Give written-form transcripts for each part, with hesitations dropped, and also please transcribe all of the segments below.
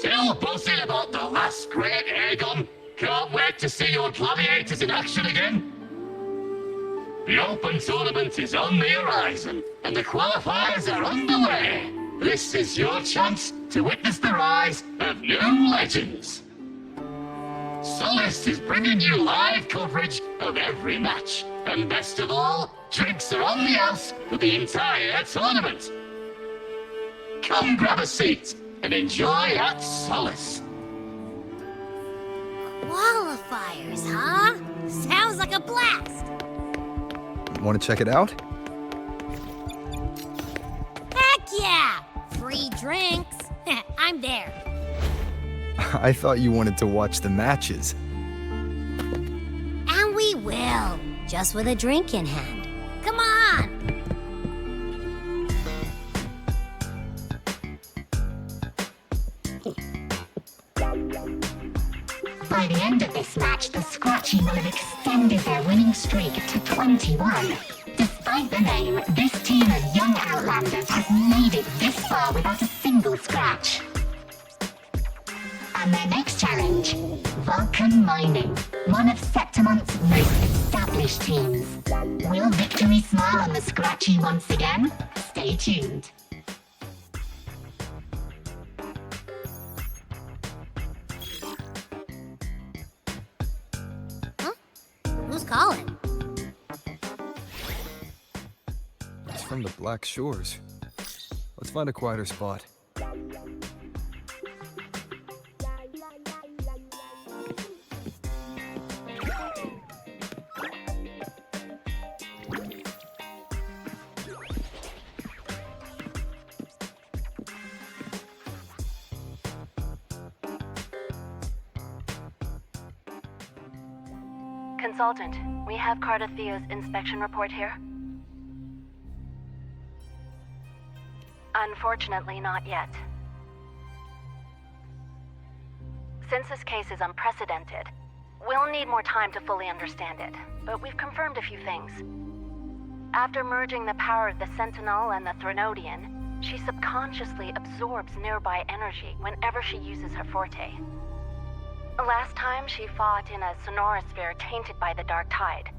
Still buzzing about the last great Aegon? Can't wait to see your gladiators in action again? The Open Tournament is on the horizon, and the qualifiers are underway. This is your chance to witness the rise of new legends. Solace is bringing you live coverage of every match, and best of all, drinks are on the house for the entire tournament. Come grab a seat and enjoy at Solace. Qualifiers, huh? Sounds like a blast! Want to check it out? Heck yeah! Free drinks. I'm there. I thought you wanted to watch the matches. And we will. Just with a drink in hand. Come on! By the end of this match, the Scratchy will have extended their winning streak to 21. Despite the name, this team of young Outlanders has made it this far without a single scratch. And their next challenge, Vulcan Mining, one of Septimont's most established teams. Will victory smile on the Scratchy once again? Stay tuned. Who's calling? It's from the Black Shores. Let's find a quieter spot. Consultant, we have Cardathia's inspection report here. Unfortunately, not yet. Since this case is unprecedented, we'll need more time to fully understand it, but we've confirmed a few things. After merging the power of the Sentinel and the Threnodian, she subconsciously absorbs nearby energy whenever she uses her forte. Last time, she fought in a sonorosphere tainted by the Dark Tide.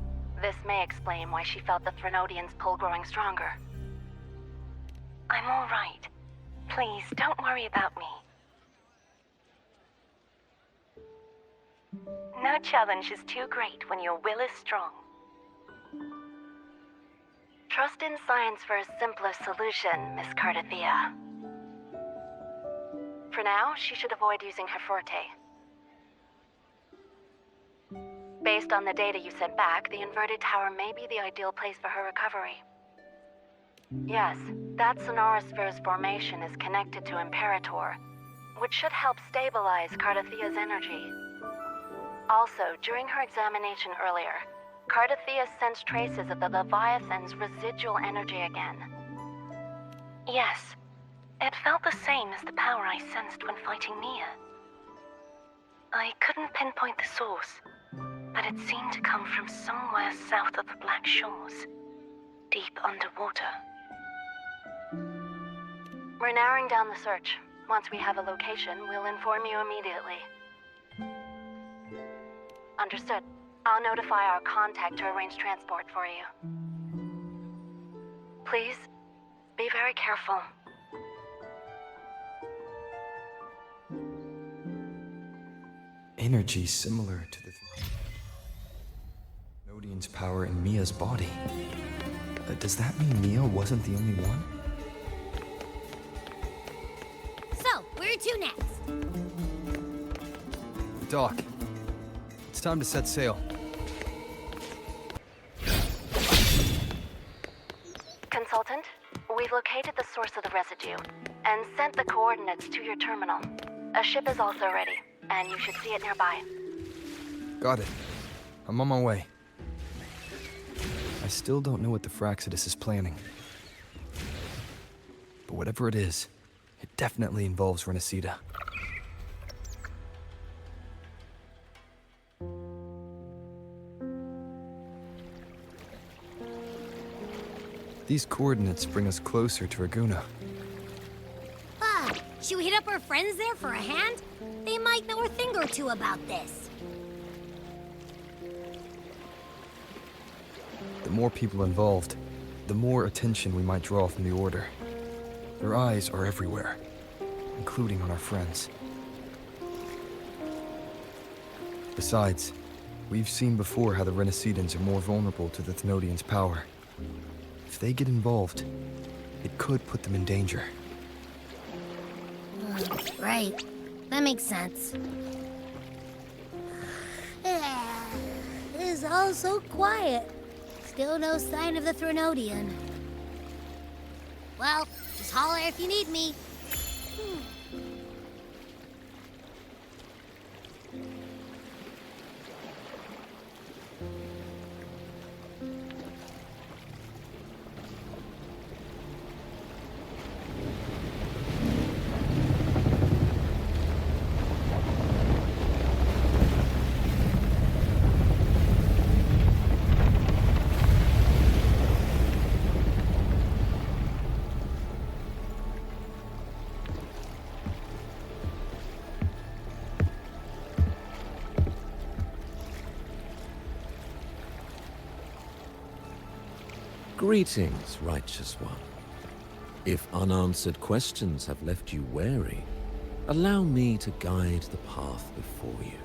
This may explain why she felt the Threnodian's pull growing stronger. I'm all right. Please, don't worry about me. No challenge is too great when your will is strong. Trust in science for a simpler solution, Miss Cardathia. For now, she should avoid using her forte. Based on the data you sent back, the inverted tower may be the ideal place for her recovery. Yes, that sonorosphere's formation is connected to Imperator, which should help stabilize Cardathia's energy. Also, during her examination earlier, Cardathia sensed traces of the Leviathan's residual energy again. Yes, it felt the same as the power I sensed when fighting Nia. I couldn't pinpoint the source, but it seemed to come from somewhere south of the Black Shores, deep underwater. We're narrowing down the search. Once we have a location, we'll inform you immediately. Understood. I'll notify our contact to arrange transport for you. Please, be very careful. Energy similar to the Nodian's power in Mia's body. Does that mean Mia wasn't the only one? So, where to next? Doc, it's time to set sail. Consultant, we've located the source of the residue and sent the coordinates to your terminal. A ship is also ready, and you should see it nearby. Got it. I'm on my way. I still don't know what the Fraxidus is planning. But whatever it is, it definitely involves Renacida. These coordinates bring us closer to Raguna. Should we hit up our friends there for a hand? They might know a thing or two about this. The more people involved, the more attention we might draw from the Order. Their eyes are everywhere, including on our friends. Besides, we've seen before how the Renacedans are more vulnerable to the Thenodians' power. If they get involved, it could put them in danger. Right. That makes sense. It's all so quiet. Still no sign of the Thenodian. Well, just holler if you need me. Greetings, righteous one. If unanswered questions have left you wary, allow me to guide the path before you.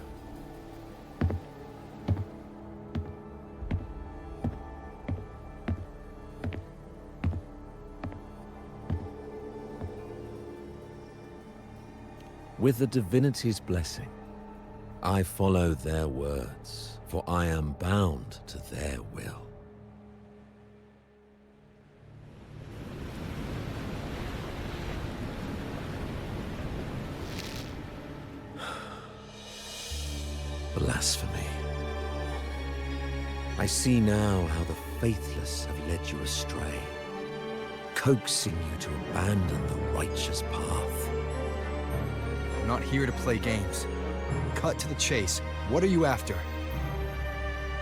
With the divinity's blessing, I follow their words, for I am bound to their will. Blasphemy. I see now how the faithless have led you astray, coaxing you to abandon the righteous path. I'm not here to play games. Cut to the chase. What are you after?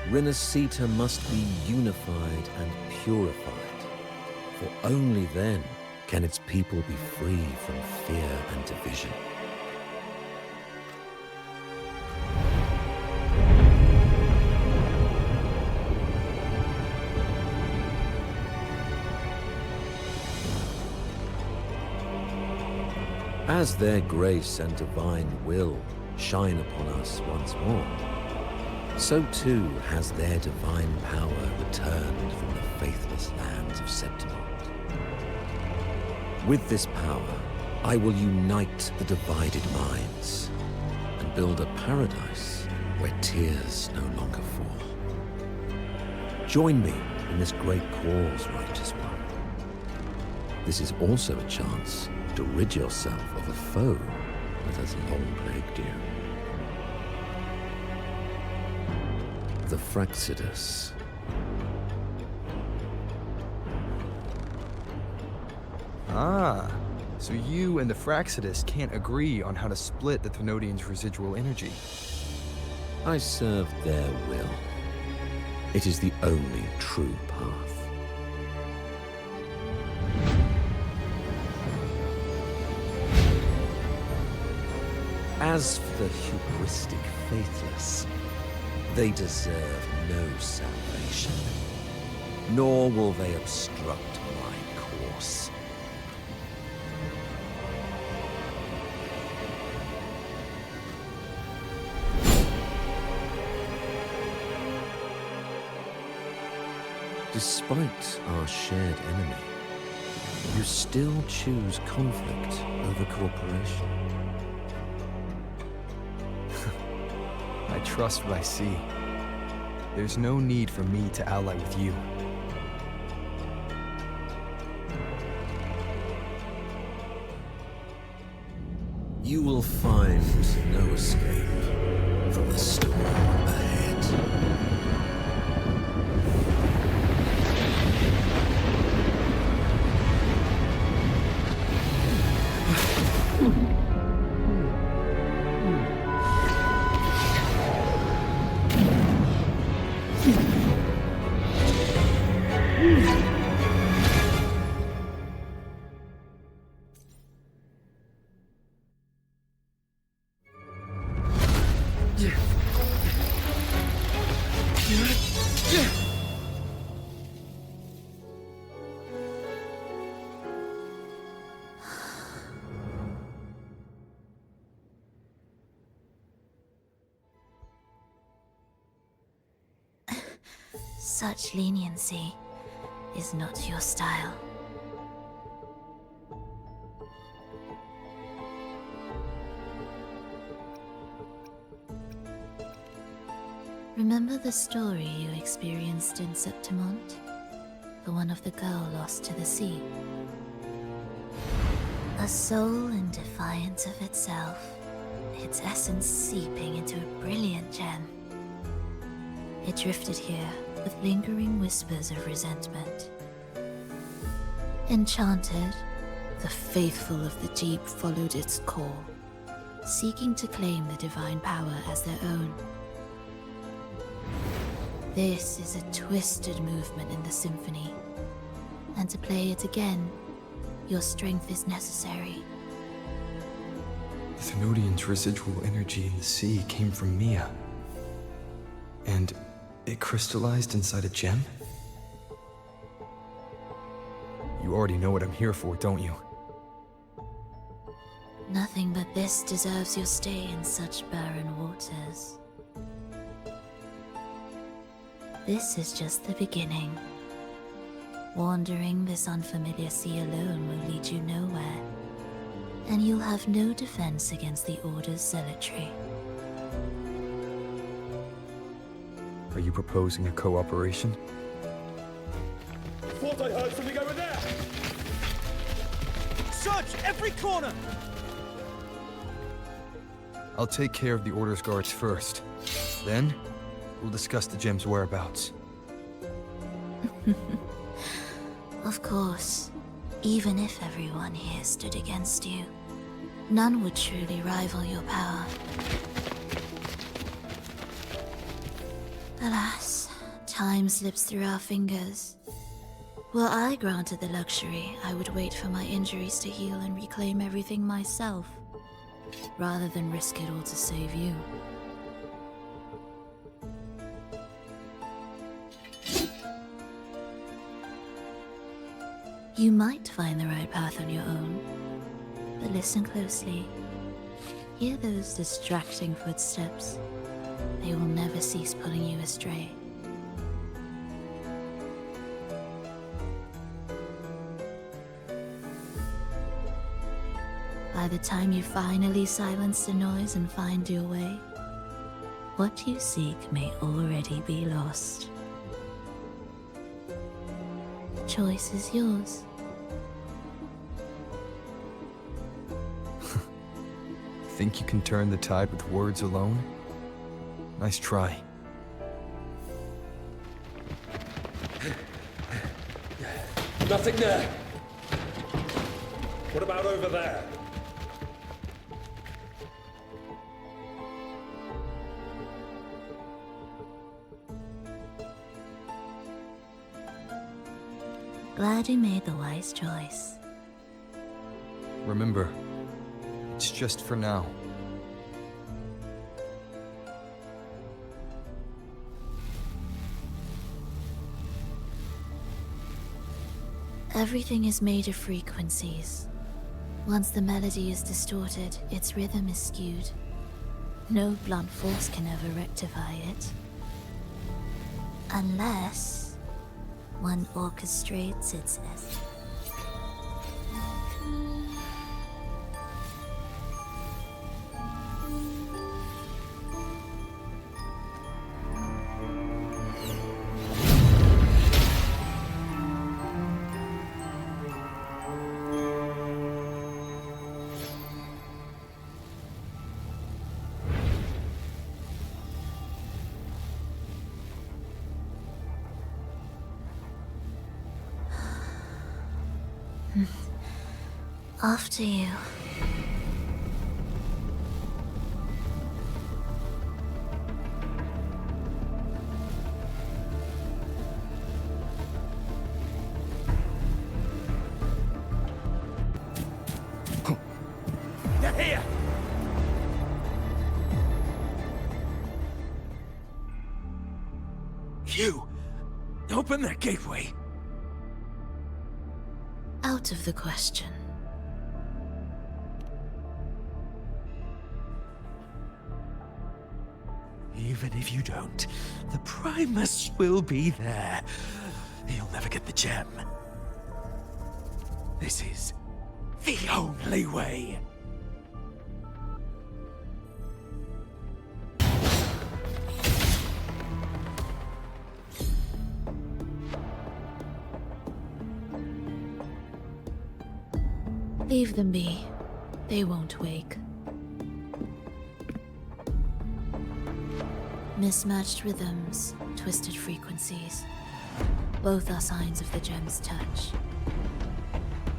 Renacita must be unified and purified, for only then can its people be free from fear and division. As their grace and divine will shine upon us once more, so too has their divine power returned from the faithless lands of Septimont. With this power, I will unite the divided minds and build a paradise where tears no longer fall. Join me in this great cause, righteous one. This is also a chance to rid yourself of a foe that has long plagued you. The Fraxidus. Ah, so you and the Fraxidus can't agree on how to split the Thenodians' residual energy. I serve their will. It is the only true path. As for the hubristic faithless, they deserve no salvation, nor will they obstruct my course. Despite our shared enemy, you still choose conflict over cooperation. I trust what I see. There's no need for me to ally with you. You will find no escape from the storm ahead. Such leniency is not your style. Remember the story you experienced in Septimont? The one of the girl lost to the sea? A soul in defiance of itself, its essence seeping into a brilliant gem. It drifted here with lingering whispers of resentment. Enchanted, the faithful of the deep followed its call, seeking to claim the divine power as their own. This is a twisted movement in the symphony, and to play it again, your strength is necessary. The Thenodian's residual energy in the sea came from Mia. And it crystallized inside a gem? You already know what I'm here for, don't you? Nothing but this deserves your stay in such barren waters. This is just the beginning. Wandering this unfamiliar sea alone will lead you nowhere, and you'll have no defense against the Order's zealotry. Are you proposing a cooperation? Thought I heard something over there! Search every corner! I'll take care of the Order's guards first. Then, we'll discuss the gem's whereabouts. Of course, even if everyone here stood against you, none would truly rival your power. Alas, time slips through our fingers. Were I granted the luxury, I would wait for my injuries to heal and reclaim everything myself, rather than risk it all to save you. You might find the right path on your own, but listen closely. Hear those distracting footsteps. They will never cease pulling you astray. By the time you finally silence the noise and find your way, what you seek may already be lost. The choice is yours. Think you can turn the tide with words alone? Nice try. Nothing there! What about over there? Glad you made the wise choice. Remember, it's just for now. Everything is made of frequencies. Once the melody is distorted, its rhythm is skewed. No blunt force can ever rectify it. Unless one orchestrates its essence. After you. They're here! You! Open that gateway! Out of the question. Even if you don't, the Primus will be there. You'll never get the gem. This is the only way. Leave them be. They won't wake. Mismatched rhythms, twisted frequencies. Both are signs of the gem's touch.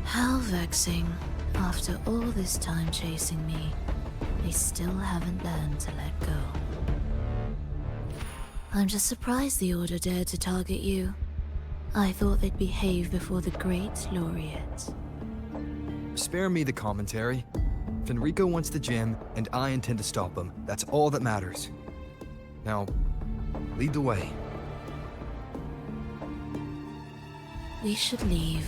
How vexing. After all this time chasing me, they still haven't learned to let go. I'm just surprised the Order dared to target you. I thought they'd behave before the Great Laureate. Spare me the commentary. Fenrico wants the gem, and I intend to stop him. That's all that matters. Now, lead the way. We should leave.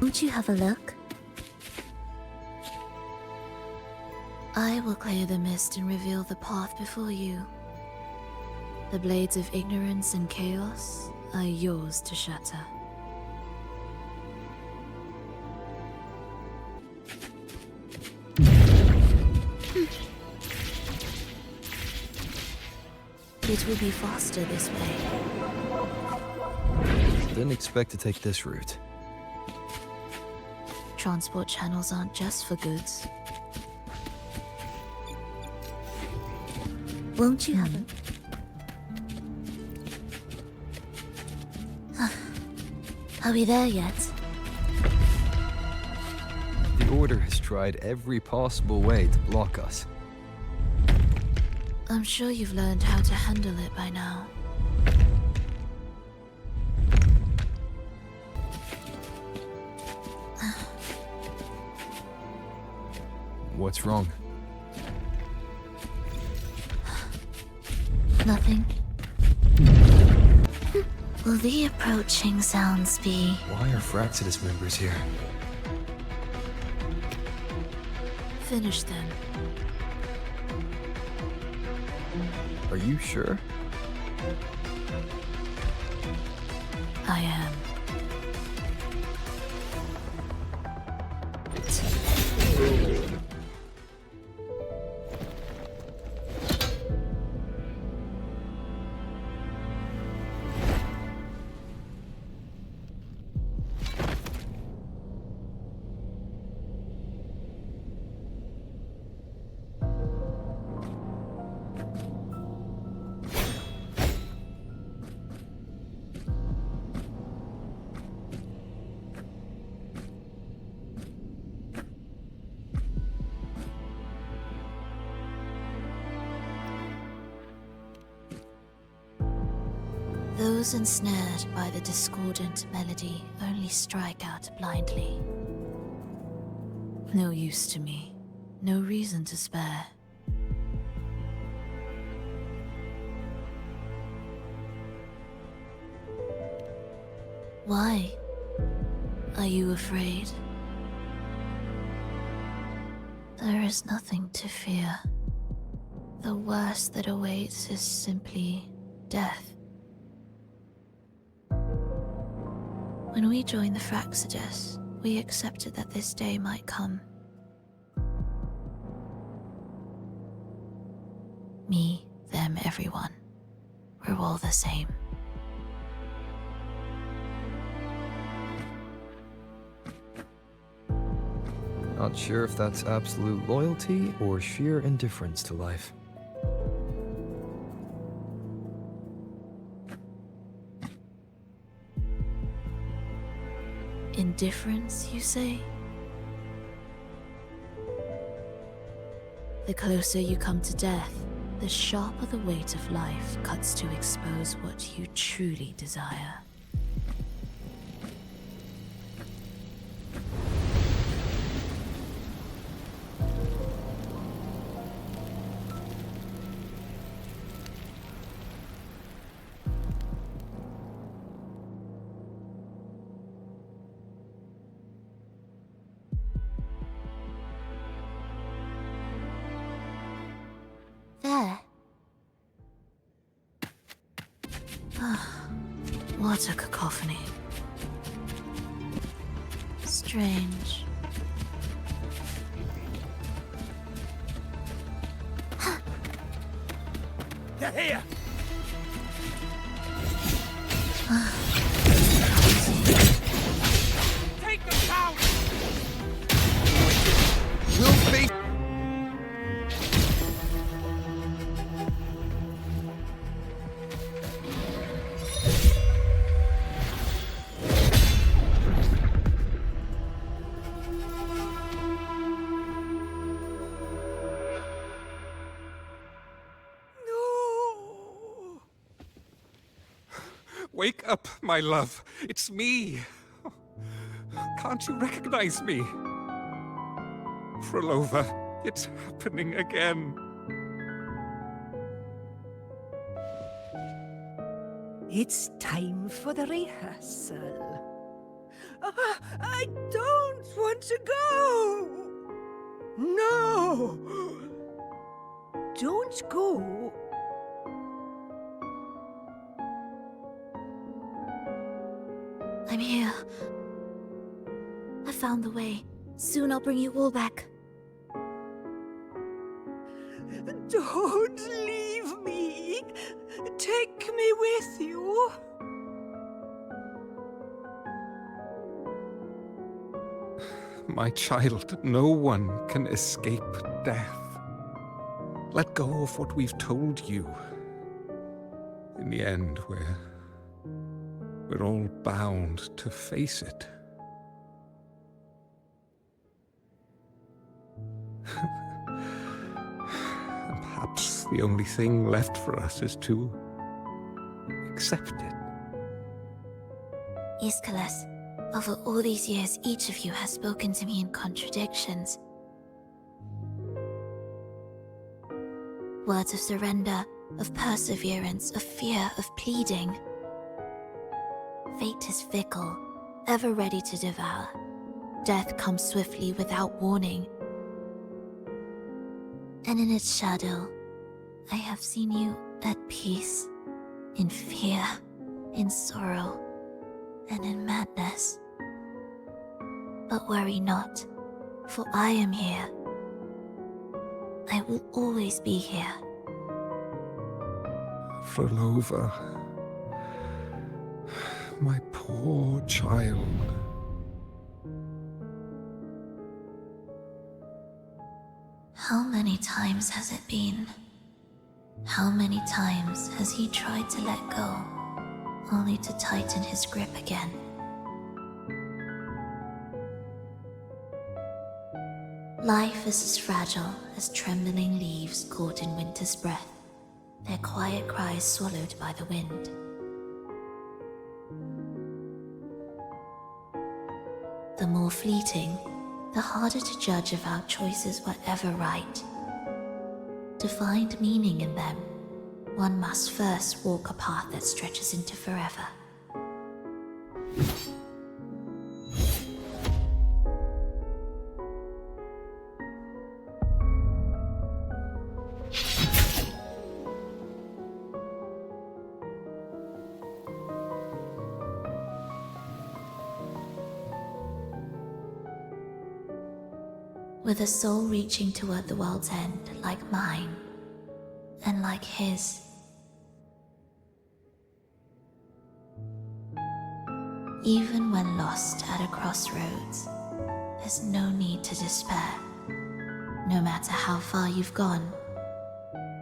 Won't you have a look? I will clear the mist and reveal the path before you. The blades of ignorance and chaos are yours to shatter. It will be faster this way. Didn't expect to take this route. Transport channels aren't just for goods. Won't you have a... Are we there yet? The Order has tried every possible way to block us. I'm sure you've learned how to handle it by now. What's wrong? Nothing. Will the approaching sounds be... Why are Fraxidus members here? Finish them. Are you sure? I am. Those ensnared by the discordant melody only strike out blindly. No use to me. No reason to spare. Why? Are you afraid? There is nothing to fear. The worst that awaits is simply death. When we joined the Fraxidus, we accepted that this day might come. Me, them, everyone. We're all the same. Not sure if that's absolute loyalty or sheer indifference to life. Indifference, you say? The closer you come to death, the sharper the weight of life cuts to expose what you truly desire. What a cacophony. Strange. They're here! Take them down! We'll face. No! Wake up, my love. It's me. Can't you recognize me? Frolova, it's happening again. It's time for the rehearsal. I don't want to go! No! Don't go! I'm here. I found the way. Soon I'll bring you all back. Don't leave me! Take me with you! My child, no one can escape death. Let go of what we've told you. In the end, we're all bound to face it. And perhaps the only thing left for us is to accept it. Aeschylus, over all these years, each of you has spoken to me in contradictions. Words of surrender, of perseverance, of fear, of pleading. Fate is fickle, ever ready to devour. Death comes swiftly without warning. And in its shadow, I have seen you at peace, in fear, in sorrow, and in madness. But worry not, for I am here. I will always be here. Frolova, my poor child. How many times has it been? How many times has he tried to let go, only to tighten his grip again? Life is as fragile as trembling leaves caught in winter's breath, their quiet cries swallowed by the wind. The more fleeting, the harder to judge if our choices were ever right. To find meaning in them, one must first walk a path that stretches into forever. With a soul reaching toward the world's end, like mine, and like his. Even when lost at a crossroads, there's no need to despair. No matter how far you've gone,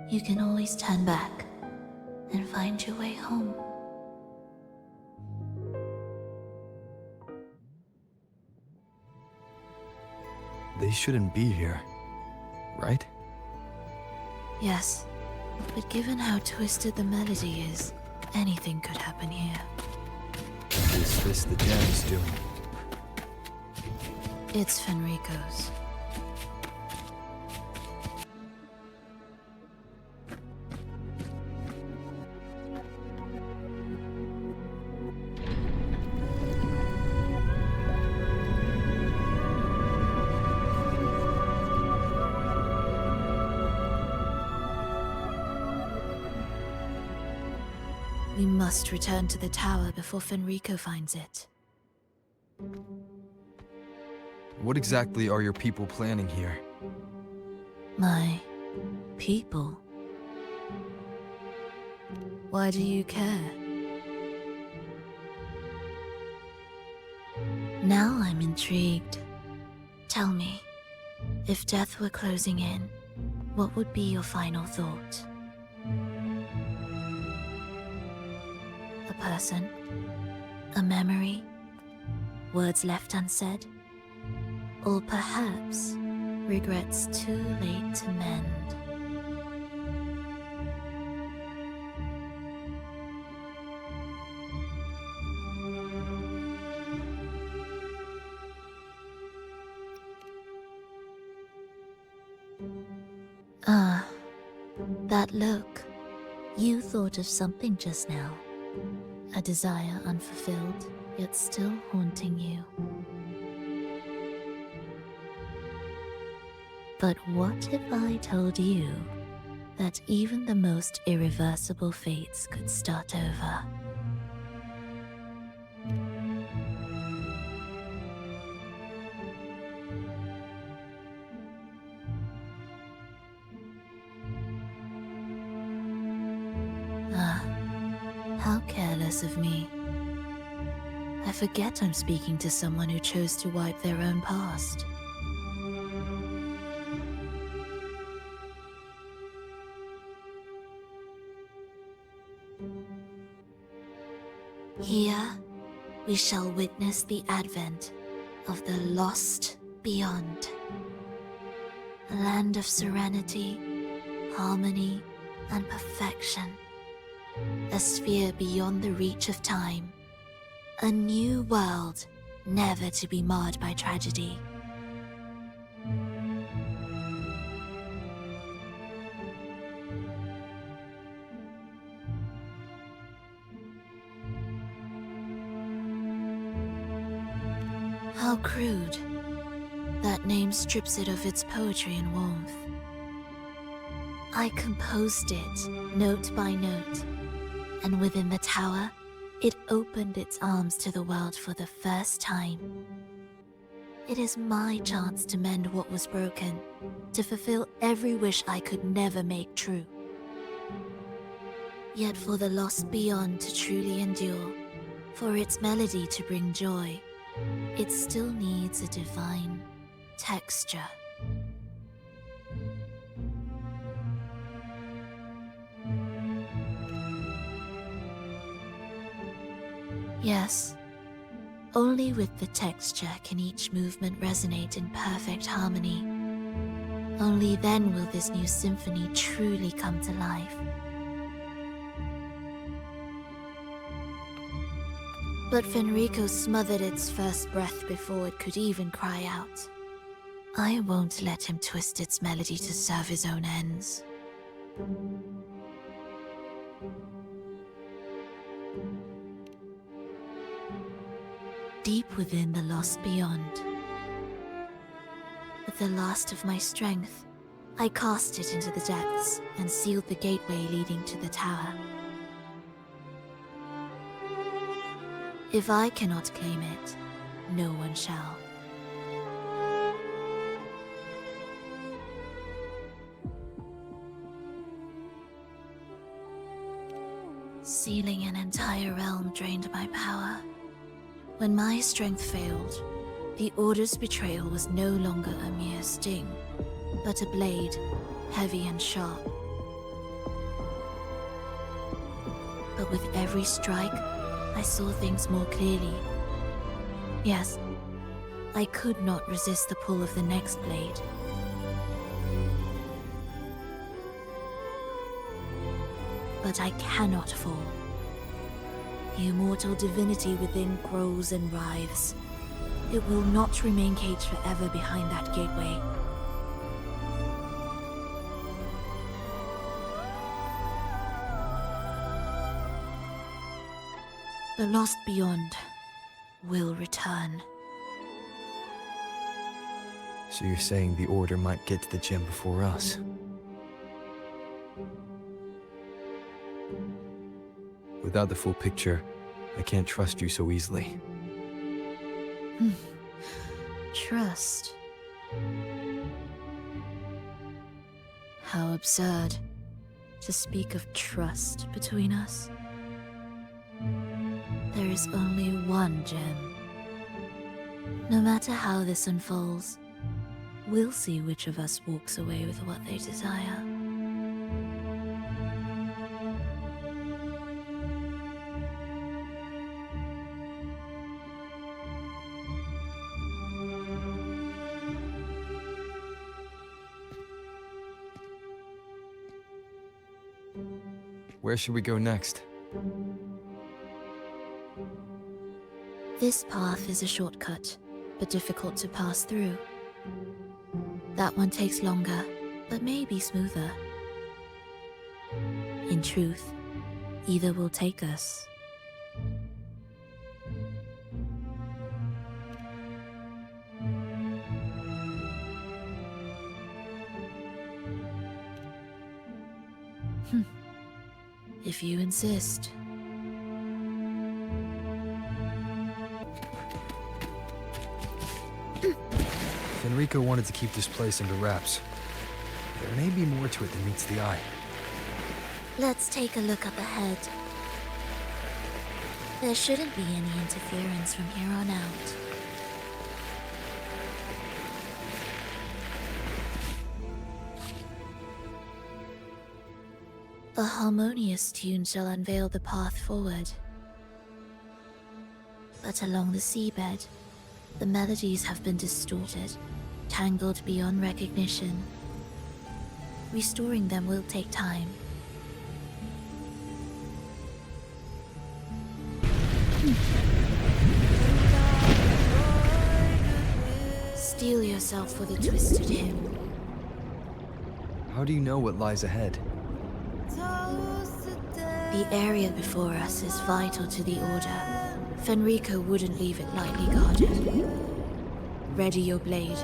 you can always turn back and find your way home. They shouldn't be here, right? Yes, but given how twisted the melody is, anything could happen here. Is this the jam's doing? It's Fenrico's. We must return to the tower before Fenrico finds it. What exactly are your people planning here? My people? Why do you care? Now I'm intrigued. Tell me, if death were closing in, what would be your final thought? A person? A memory? Words left unsaid? Or perhaps regrets too late to mend? Ah, that look. You thought of something just now. A desire unfulfilled, yet still haunting you. But what if I told you that even the most irreversible fates could start over? Ah, how careless of me. I forget I'm speaking to someone who chose to wipe their own past. Here, we shall witness the advent of the lost beyond. A land of serenity, harmony, and perfection. A sphere beyond the reach of time. A new world, never to be marred by tragedy. How crude. That name strips it of its poetry and warmth. I composed it, note by note, and within the tower, it opened its arms to the world for the first time. It is my chance to mend what was broken, to fulfill every wish I could never make true. Yet for the lost beyond to truly endure, for its melody to bring joy, it still needs a divine texture. Yes, only with the texture can each movement resonate in perfect harmony. Only then will this new symphony truly come to life. But Fenrico smothered its first breath before it could even cry out. I won't let him twist its melody to serve his own ends. Deep within the lost beyond, with the last of my strength, I cast it into the depths and sealed the gateway leading to the tower. If I cannot claim it, no one shall. Sealing an entire realm drained my power. When my strength failed, the Order's betrayal was no longer a mere sting, but a blade, heavy and sharp. But with every strike, I saw things more clearly. Yes, I could not resist the pull of the next blade. But I cannot fall. The immortal divinity within grows and writhes. It will not remain caged forever behind that gateway. The lost beyond will return. So you're saying the Order might get to the gem before us? Without the full picture, I can't trust you so easily. Trust. How absurd to speak of trust between us. There is only one gem. No matter how this unfolds, we'll see which of us walks away with what they desire. Where should we go next? This path is a shortcut, but difficult to pass through. That one takes longer, but may be smoother. In truth, either will take us. If you insist. Enrico wanted to keep this place under wraps. There may be more to it than meets the eye. Let's take a look up ahead. There shouldn't be any interference from here on out. A harmonious tune shall unveil the path forward. But along the seabed, the melodies have been distorted, tangled beyond recognition. Restoring them will take time. Steel yourself for the twisted hymn. How do you know what lies ahead? The area before us is vital to the Order. Fenrico wouldn't leave it lightly guarded. Ready your blade.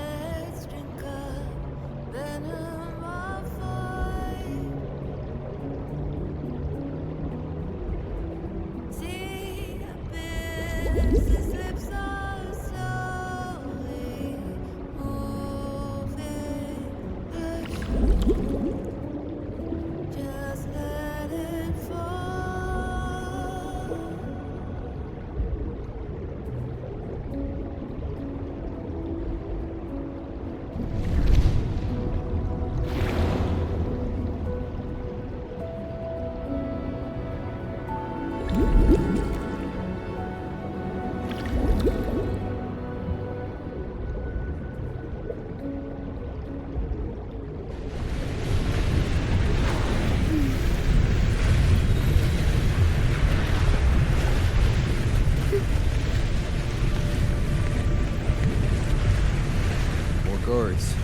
Guards,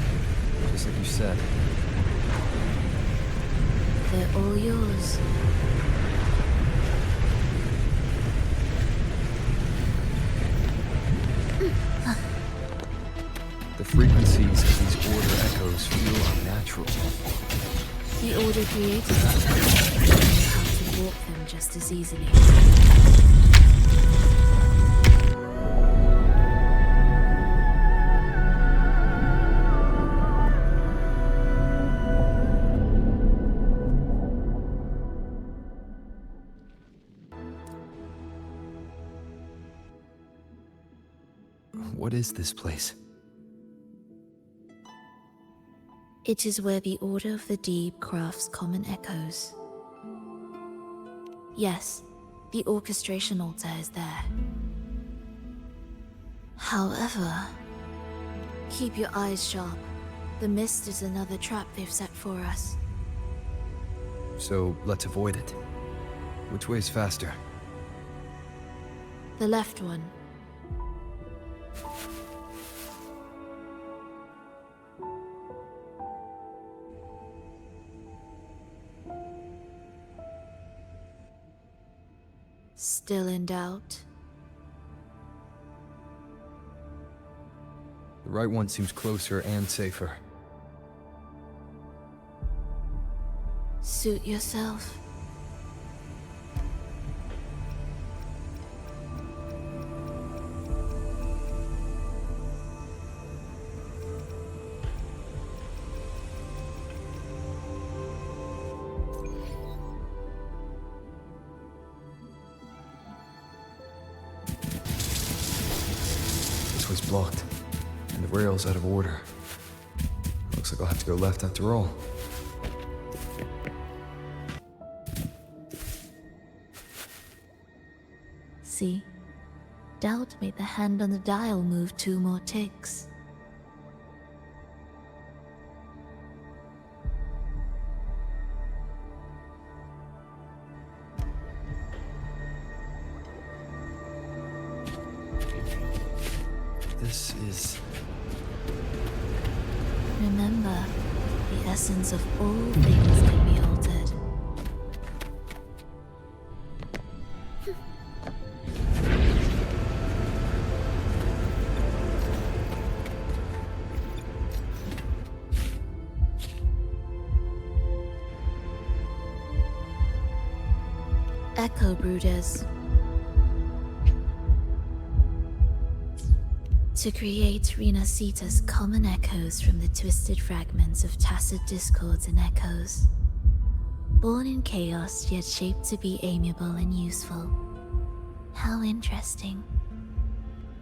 just like you said. They're all yours. The frequencies of these Order echoes feel unnatural. The Order created them. They know how to warp them just as easily. What is this place? It is where the Order of the Deep crafts common echoes. Yes, the orchestration altar is there. However, keep your eyes sharp. The mist is another trap they've set for us. So let's avoid it. Which way is faster? The left one. Still in doubt? The right one seems closer and safer. Suit yourself. is locked, and the rail's out of order. Looks like I'll have to go left after all. See? Doubt made the hand on the dial move 2 more ticks. This is... Remember, the essence of all things can be altered. Echo Brooders. To create Renacita's common echoes from the twisted fragments of tacit discords and echoes. Born in chaos, yet shaped to be amiable and useful. How interesting.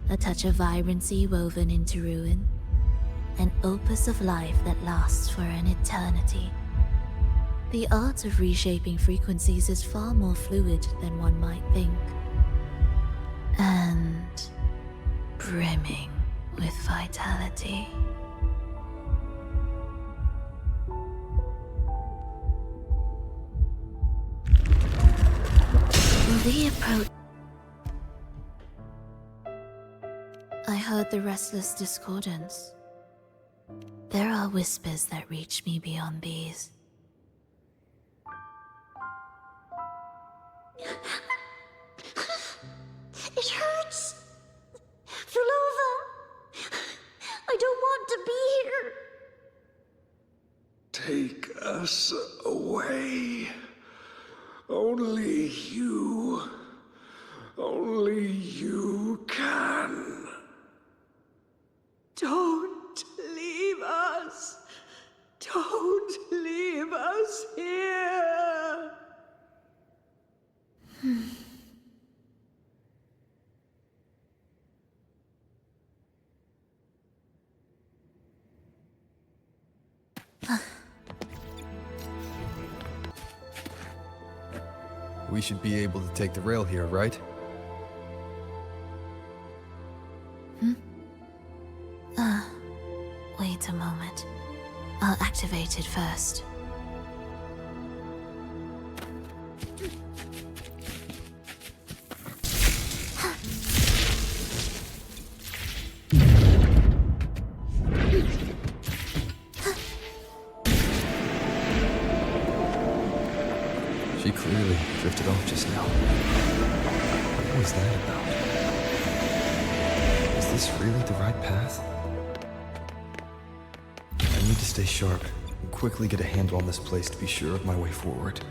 A touch of vibrancy woven into ruin. An opus of life that lasts for an eternity. The art of reshaping frequencies is far more fluid than one might think. And brimming with vitality. Will the approach... I heard the restless discordance. There are whispers that reach me beyond these. It hurts! Fulova! I don't want to be here! Take us away. Only you can. Don't leave us! Don't leave us here! We should be able to take the rail here, right? Wait a moment. I'll activate it first. She clearly drifted off just now. What was that about? Is this really the right path? I need to stay sharp and quickly get a handle on this place to be sure of my way forward.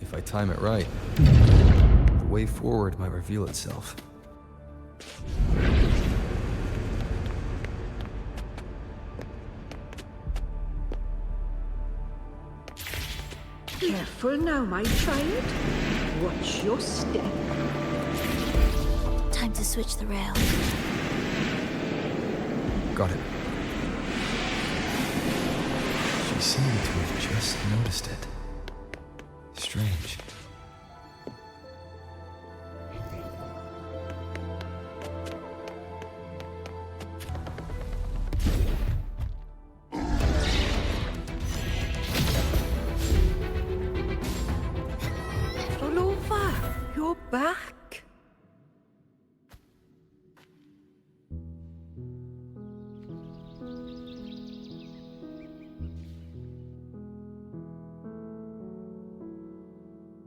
If I time it right, the way forward might reveal itself. Careful now, my child. Watch your step. Time to switch the rail. Got it. She seemed to have just noticed it. Strange. Fulova, you're back.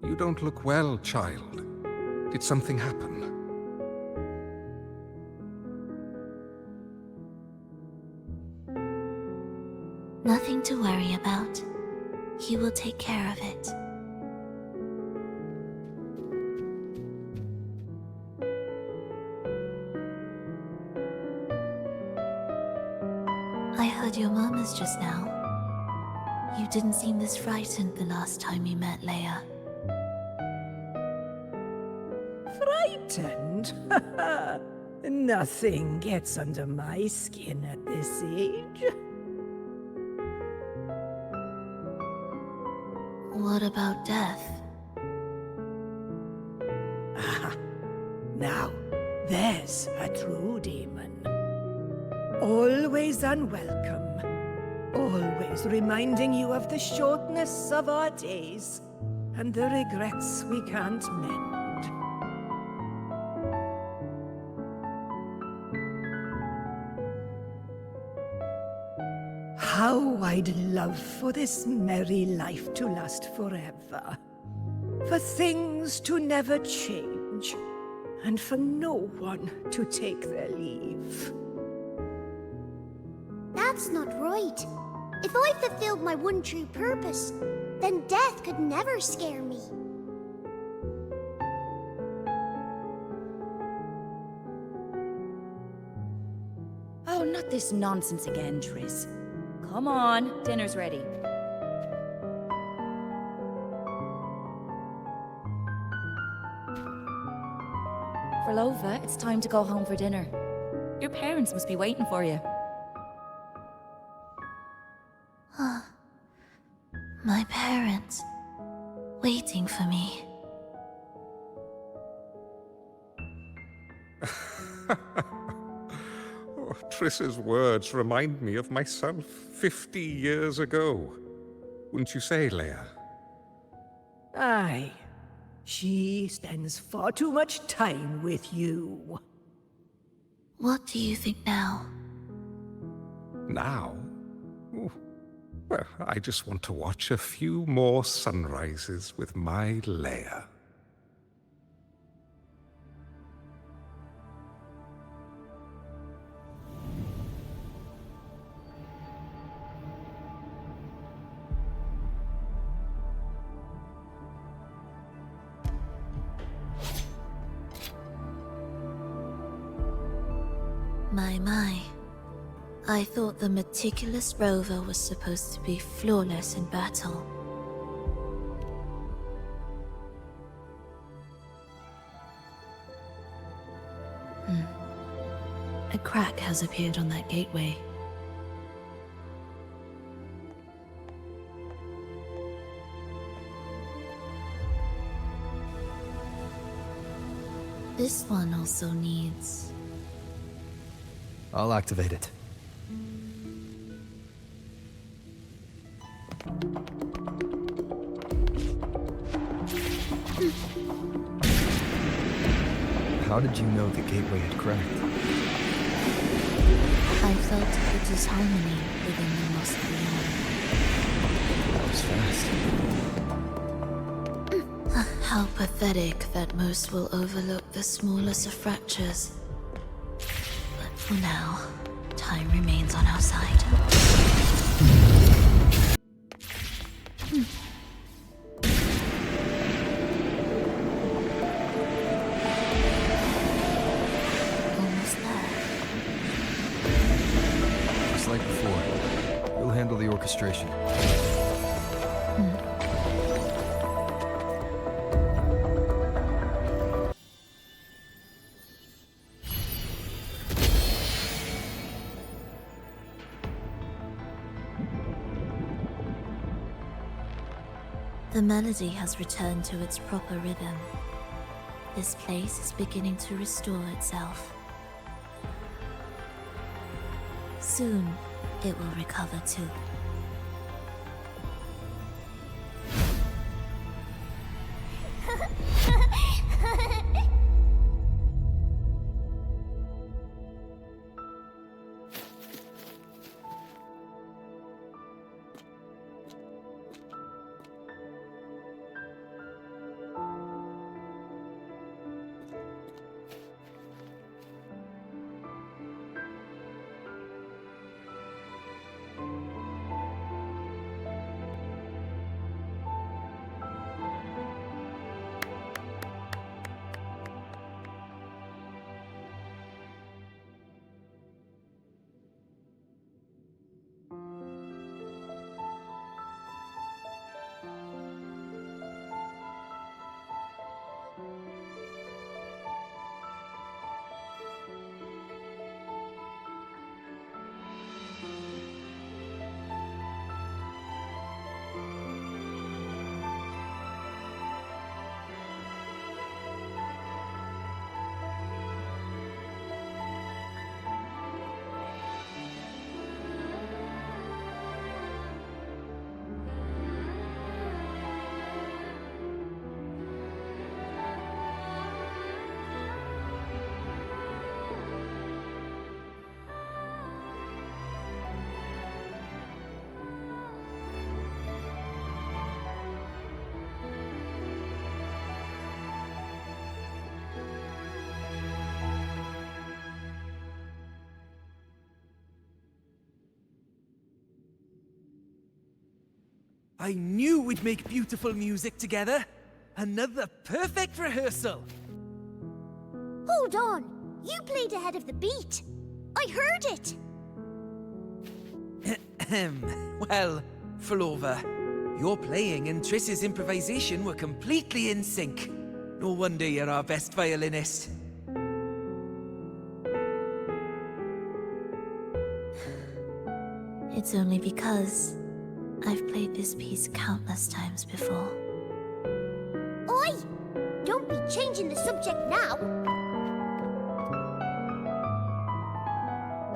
You don't look well, child. Did something happen? Nothing to worry about. He will take care of it. I heard your murmurs just now. You You didn't seem this frightened the last time we met, Leia. Frightened? Nothing gets under my skin at this age. What about death? Ah, now, there's a true demon. Always unwelcome. Always reminding you of the shortness of our days and the regrets we can't mend. How I'd love for this merry life to last forever. For things to never change, and for no one to take their leave. That's not right. If I fulfilled my one true purpose, then death could never scare me. Oh, not this nonsense again, Triss. Come on, dinner's ready. Verlova, it's time to go home for dinner. Your parents must be waiting for you. My parents, waiting for me. Oh, Triss's words remind me of myself 50 years ago. Wouldn't you say, Leia? Aye. She spends far too much time with you. What do you think now? Now? Ooh. Well, I just want to watch a few more sunrises with my Leia. My. I thought the meticulous rover was supposed to be flawless in battle. A crack has appeared on that gateway. This one also needs... I'll activate it. How did you know the gateway had cracked? I felt the disharmony within the lost beyond. That was fast. How pathetic that most will overlook the smallest of fractures. But for now, time remains on our side. Almost there. Just like before, we'll handle the orchestration. The melody has returned to its proper rhythm. This place is beginning to restore itself. Soon, it will recover too. I knew we'd make beautiful music together. Another perfect rehearsal. Hold on! You played ahead of the beat! I heard it! Well, Flova, your playing and Triss's improvisation were completely in sync. No wonder you're our best violinist. It's only because I've played this piece countless times before. Oi! Don't be changing the subject now!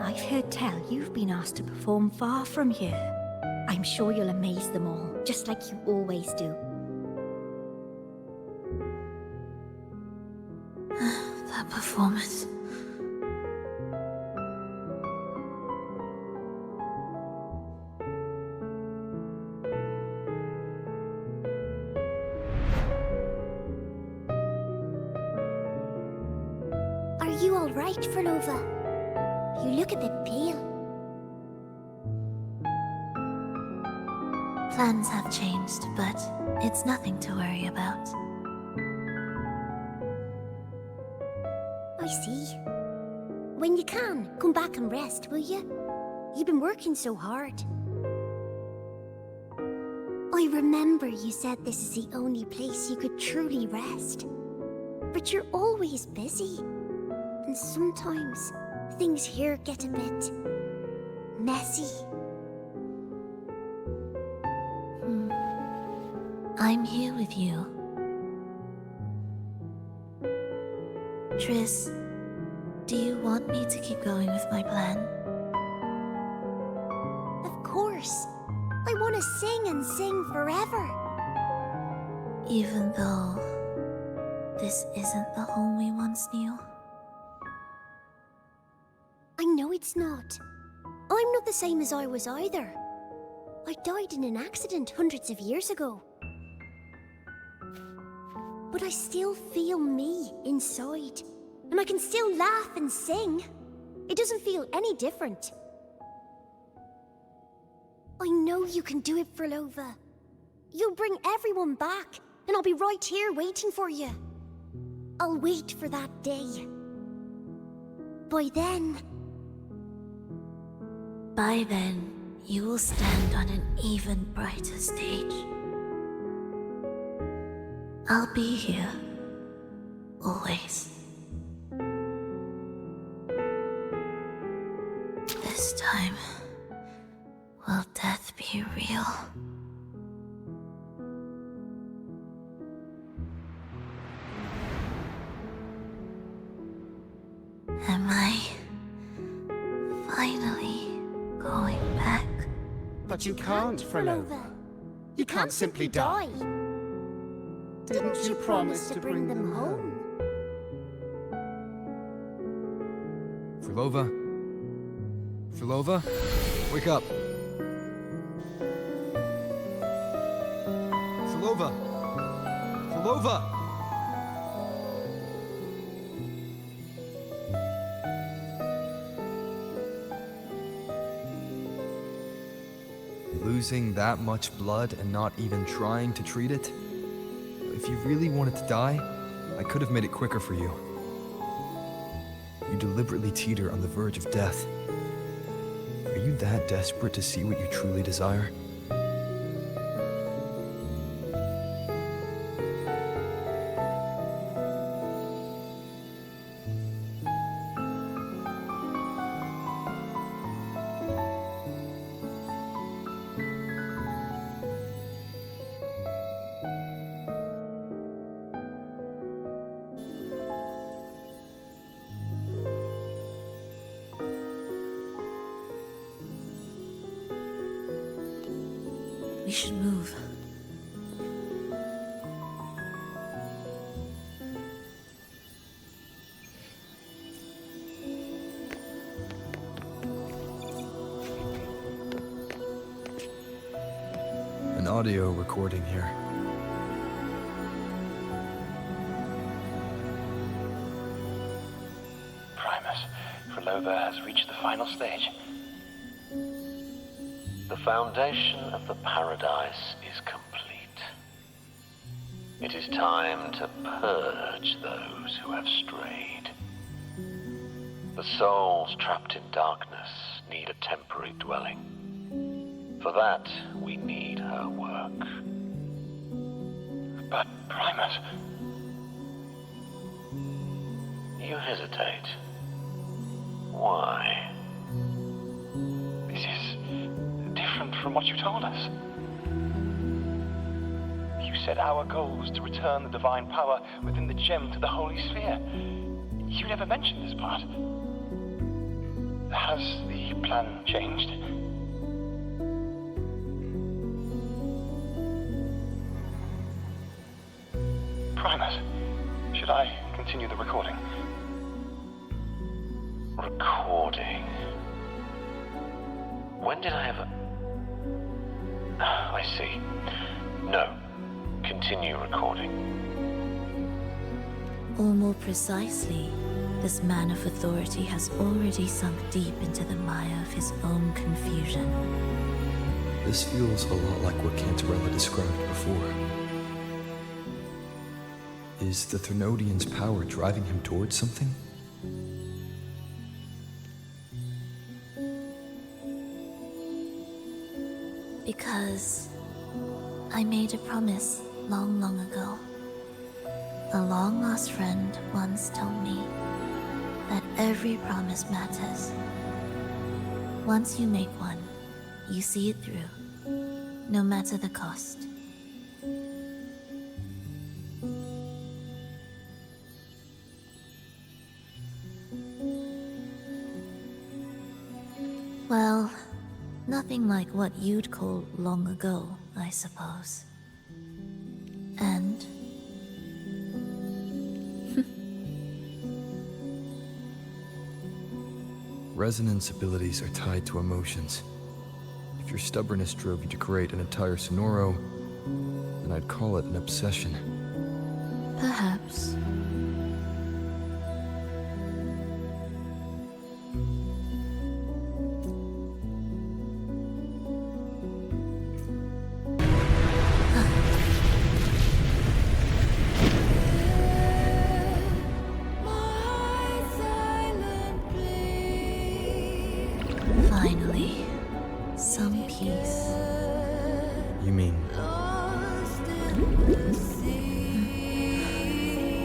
I've heard tell you've been asked to perform far from here. I'm sure you'll amaze them all, just like you always do. That performance. Are you alright, Flova? You look a bit pale. Plans have changed, but it's nothing to worry about. I see. When you can, come back and rest, will you? You've been working so hard. I remember you said this is the only place you could truly rest. But you're always busy. And sometimes things here get a bit messy. I'm here with you. Triss, do you want me to keep going with my plan? Of course. I want to sing and sing forever. Even though this isn't the home we once knew? I know it's not. I'm not the same as I was either. I died in an accident hundreds of years ago. But I still feel me inside. And I can still laugh and sing. It doesn't feel any different. I know you can do it, Flova. You'll bring everyone back, and I'll be right here waiting for you. I'll wait for that day. By then, you will stand on an even brighter stage. I'll be here. Always. This time, will death be real? Am I finally going back? But you can't, Flova. You can't simply die. Didn't you promise to bring them home? Flova? Flova? Wake up! Flova! Flova! Losing that much blood and not even trying to treat it? If you really wanted to die, I could have made it quicker for you. You deliberately teeter on the verge of death. Are you that desperate to see what you truly desire? We should move. An audio recording here. Primus, Flova has reached the final stage. The foundation of the paradise is complete. It is time to purge those who have strayed. The souls trapped in darkness need a temporary dwelling. For that, we need her work. But, Primus... You hesitate. Why? This is different from what you told us. You said our goal was to return the divine power within the gem to the Holy Sphere. You never mentioned this part. Has the plan changed? Primus, should I continue the recording? Recording? When did I ever... I see. No. Continue recording. Or more precisely, this man of authority has already sunk deep into the mire of his own confusion. This feels a lot like what Cantarella described before. Is the Thermodian's power driving him towards something? Because I made a promise long, long ago. A long-lost friend once told me that every promise matters. Once you make one, you see it through, no matter the cost. Well, nothing like what you'd call long ago, I suppose. And... Resonance abilities are tied to emotions. If your stubbornness drove you to create an entire Sonoro, then I'd call it an obsession. perhaps. Finally, some peace. You mean?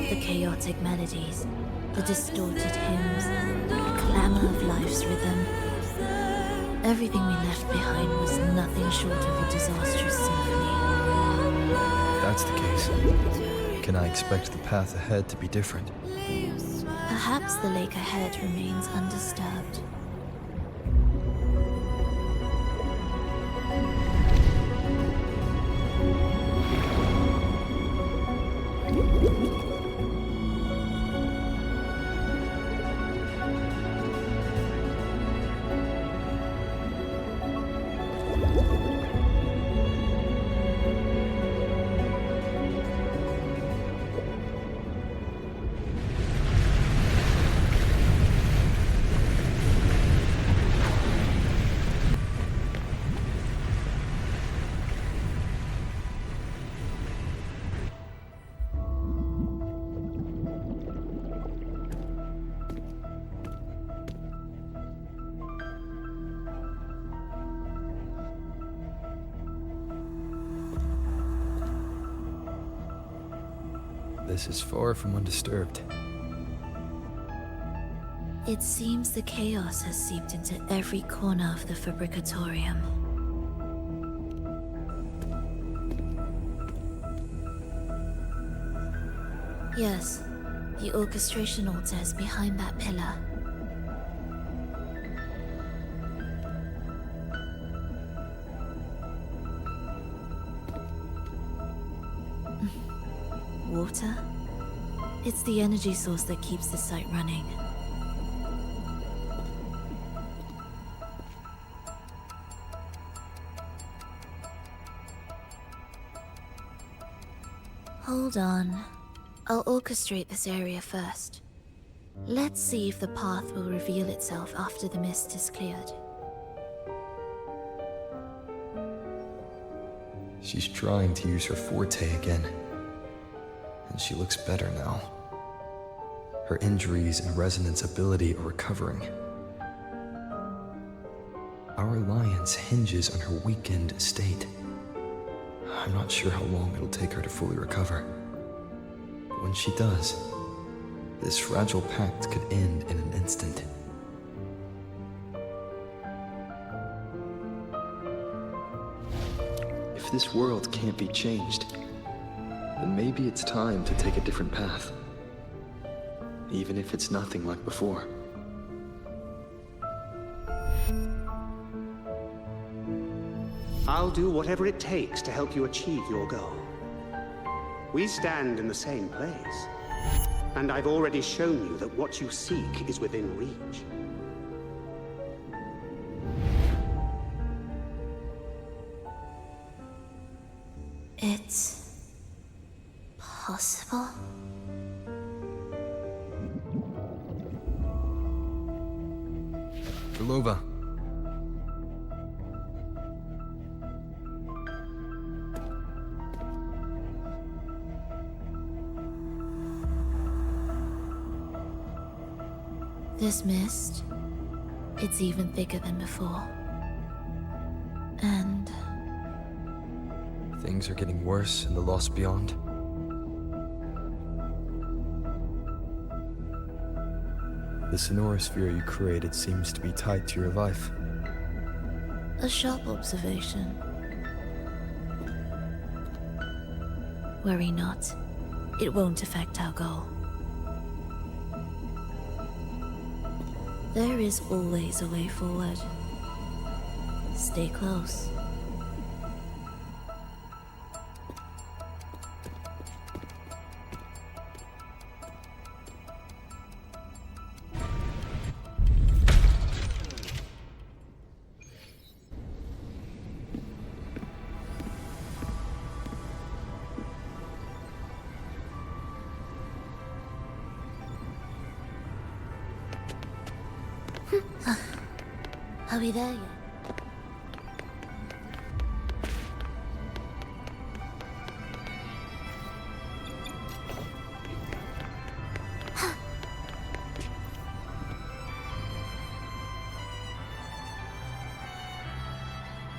The chaotic melodies, the distorted hymns, the clamor of life's rhythm. Everything we left behind was nothing short of a disastrous symphony. If that's the case, can I expect the path ahead to be different? Perhaps the lake ahead remains undisturbed. This is far from undisturbed. It seems the chaos has seeped into every corner of the Fabricatorium. Yes, the orchestration altar is behind that pillar. Water? It's the energy source that keeps the site running. Hold on. I'll orchestrate this area first. Let's see if the path will reveal itself after the mist is cleared. She's trying to use her forte again. And she looks better now. Her injuries and resonance ability are recovering. Our alliance hinges on her weakened state. I'm not sure how long it'll take her to fully recover. But when she does, this fragile pact could end in an instant. If this world can't be changed, then maybe it's time to take a different path. Even if it's nothing like before. I'll do whatever it takes to help you achieve your goal. We stand in the same place, and I've already shown you that what you seek is within reach. It's possible? Belova. This mist, it's even thicker than before. And Things are getting worse in the Lost Beyond. The sonorosphere you created seems to be tied to your life. a sharp observation. Worry not. It won't affect our goal. There is always a way forward. Stay close. Are we there yet?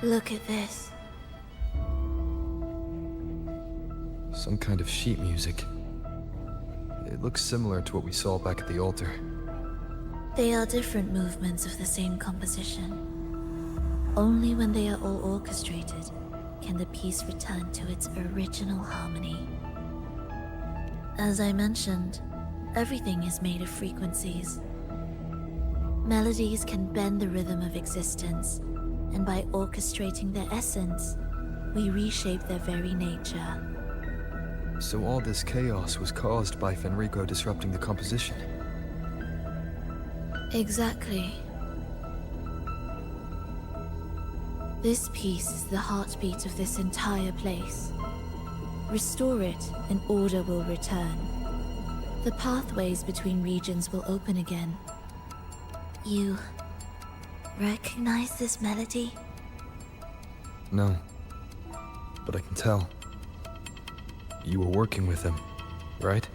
Look at this. Some kind of sheet music. It looks similar to what we saw back at the altar. They are different movements of the same composition. Only when they are all orchestrated can the piece return to its original harmony. As I mentioned, everything is made of frequencies. Melodies can bend the rhythm of existence, and by orchestrating their essence, we reshape their very nature. So all this chaos was caused by Fenrico disrupting the composition? Exactly. This piece is the heartbeat of this entire place. Restore it, and order will return. The pathways between regions will open again. You recognize this melody? No. But I can tell. You were working with him, right?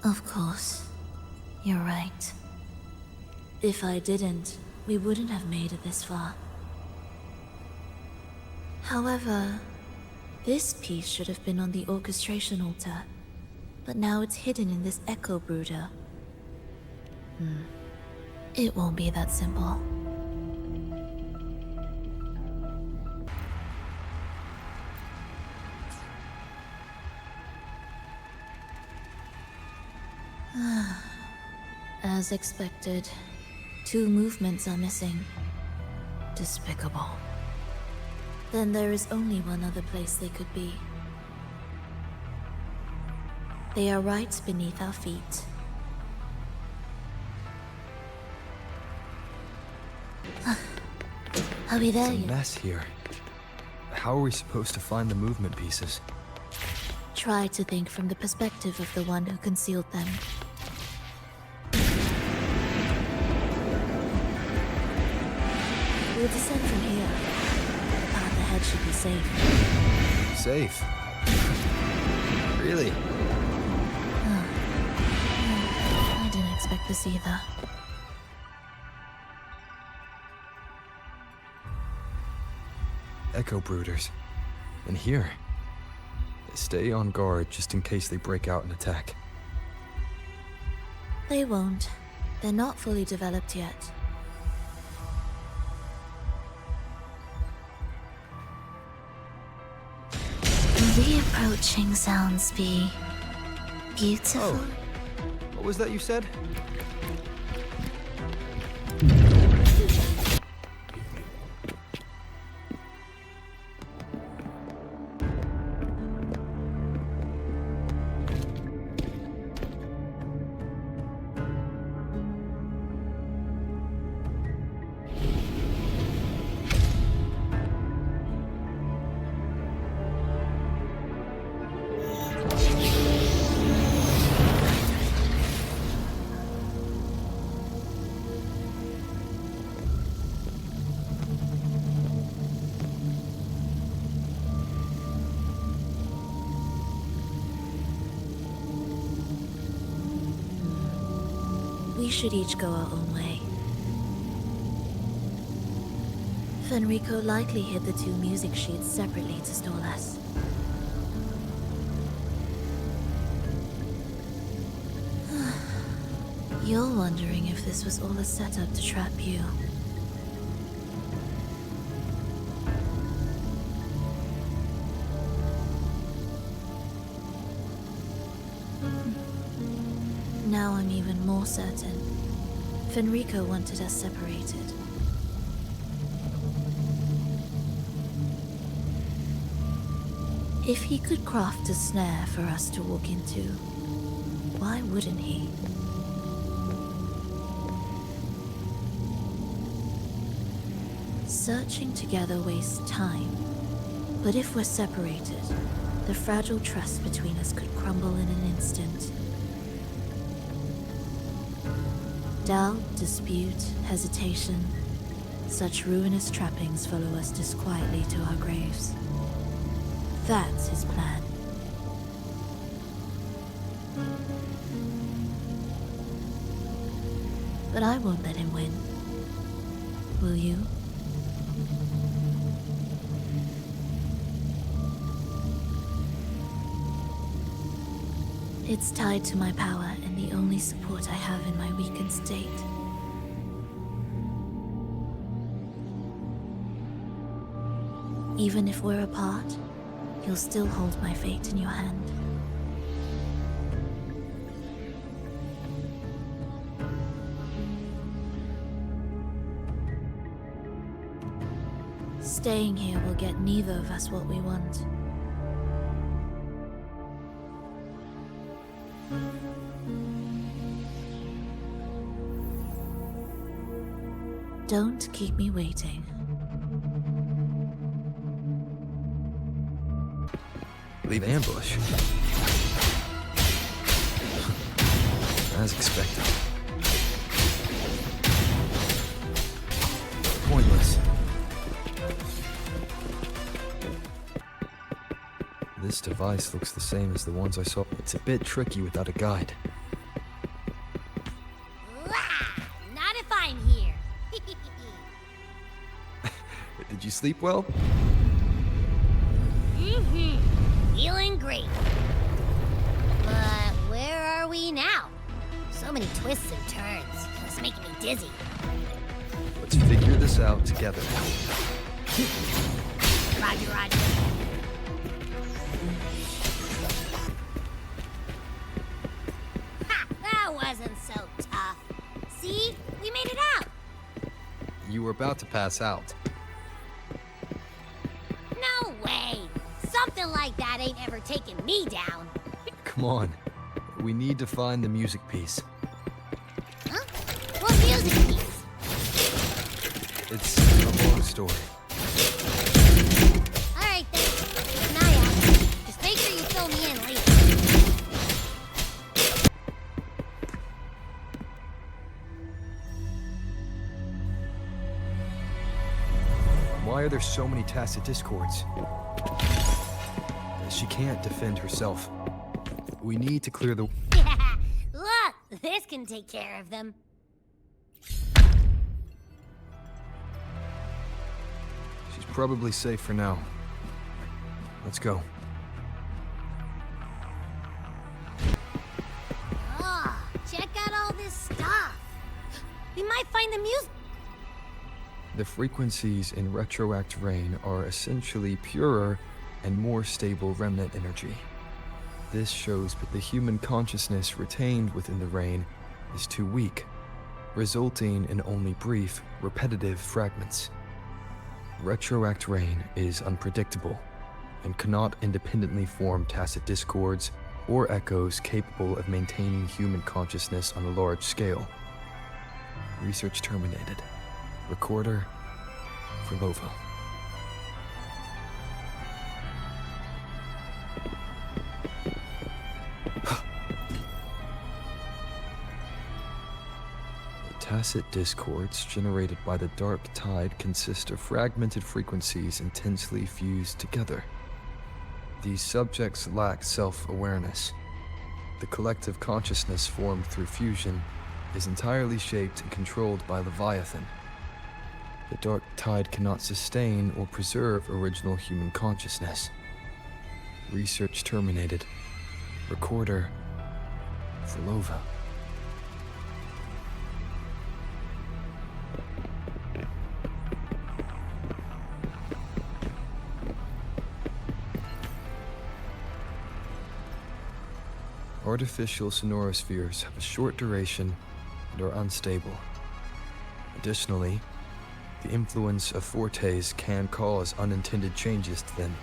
Of course. You're right. If I didn't, we wouldn't have made it this far. However, this piece should have been on the orchestration altar, but now it's hidden in this echo brooder. It won't be that simple. As expected, 2 movements are missing. Despicable. Then there is only one other place they could be. They are right beneath our feet. Are we there It's a yet? mess here. How are we supposed to find the movement pieces? Try to think from the perspective of the one who concealed them. We'll descend from here. The path ahead should be safe. Safe? Really? I didn't expect this either. Echo Brooders. And here. Stay on guard just in case they break out and attack. They won't. They're not fully developed yet. The approaching sounds be beautiful. Oh. What was that you said? We should each go our own way. Fenrico likely hid the two music sheets separately to stall us. You're wondering if this was all a setup to trap you. Now I'm even more certain. Fenrico wanted us separated. If he could craft a snare for us to walk into, why wouldn't he? Searching together wastes time, but if we're separated, the fragile trust between us could crumble in an instant. Doubt, dispute, hesitation, such ruinous trappings follow us disquietly to our graves. That's his plan. But I won't let him win. Will you? It's tied to my power and the only support I have in my weakened state. Even if we're apart, you'll still hold my fate in your hand. Staying here will get neither of us what we want. Don't keep me waiting. Leave ambush. As expected. Pointless. This device looks the same as the ones I saw. It's a bit tricky without a guide. Not if I'm here. Did you sleep well? Feeling great. But where are we now? So many twists and turns. It's making me dizzy. Let's figure this out together. Roger, roger. Ha! That wasn't so tough. See? We made it out. You were about to pass out. No way. Something like that ain't ever taken me down. Come on. We need to find the music piece. Huh? What music piece? It's a long story. Alright then. Keep an eye out. Just make sure you fill me in later. are there so many tacit discords? She can't defend herself. We need to clear the... Look, this can take care of them. She's probably safe for now. Let's go. Oh, check out all this stuff. We might find the music. The frequencies in Retroact Rain are essentially purer and more stable remnant energy. This shows that the human consciousness retained within the rain is too weak, resulting in only brief, repetitive fragments. Retroact Rain is unpredictable and cannot independently form tacit discords or echoes capable of maintaining human consciousness on a large scale. Research terminated. Recorder, Frolova. Tacit discords generated by the dark tide consist of fragmented frequencies intensely fused together. These subjects lack self-awareness. The collective consciousness formed through fusion is entirely shaped and controlled by Leviathan. The dark tide cannot sustain or preserve original human consciousness. Research terminated. Recorder, Frolova. Artificial sonorospheres have a short duration and are unstable. Additionally, the influence of fortes can cause unintended changes to them.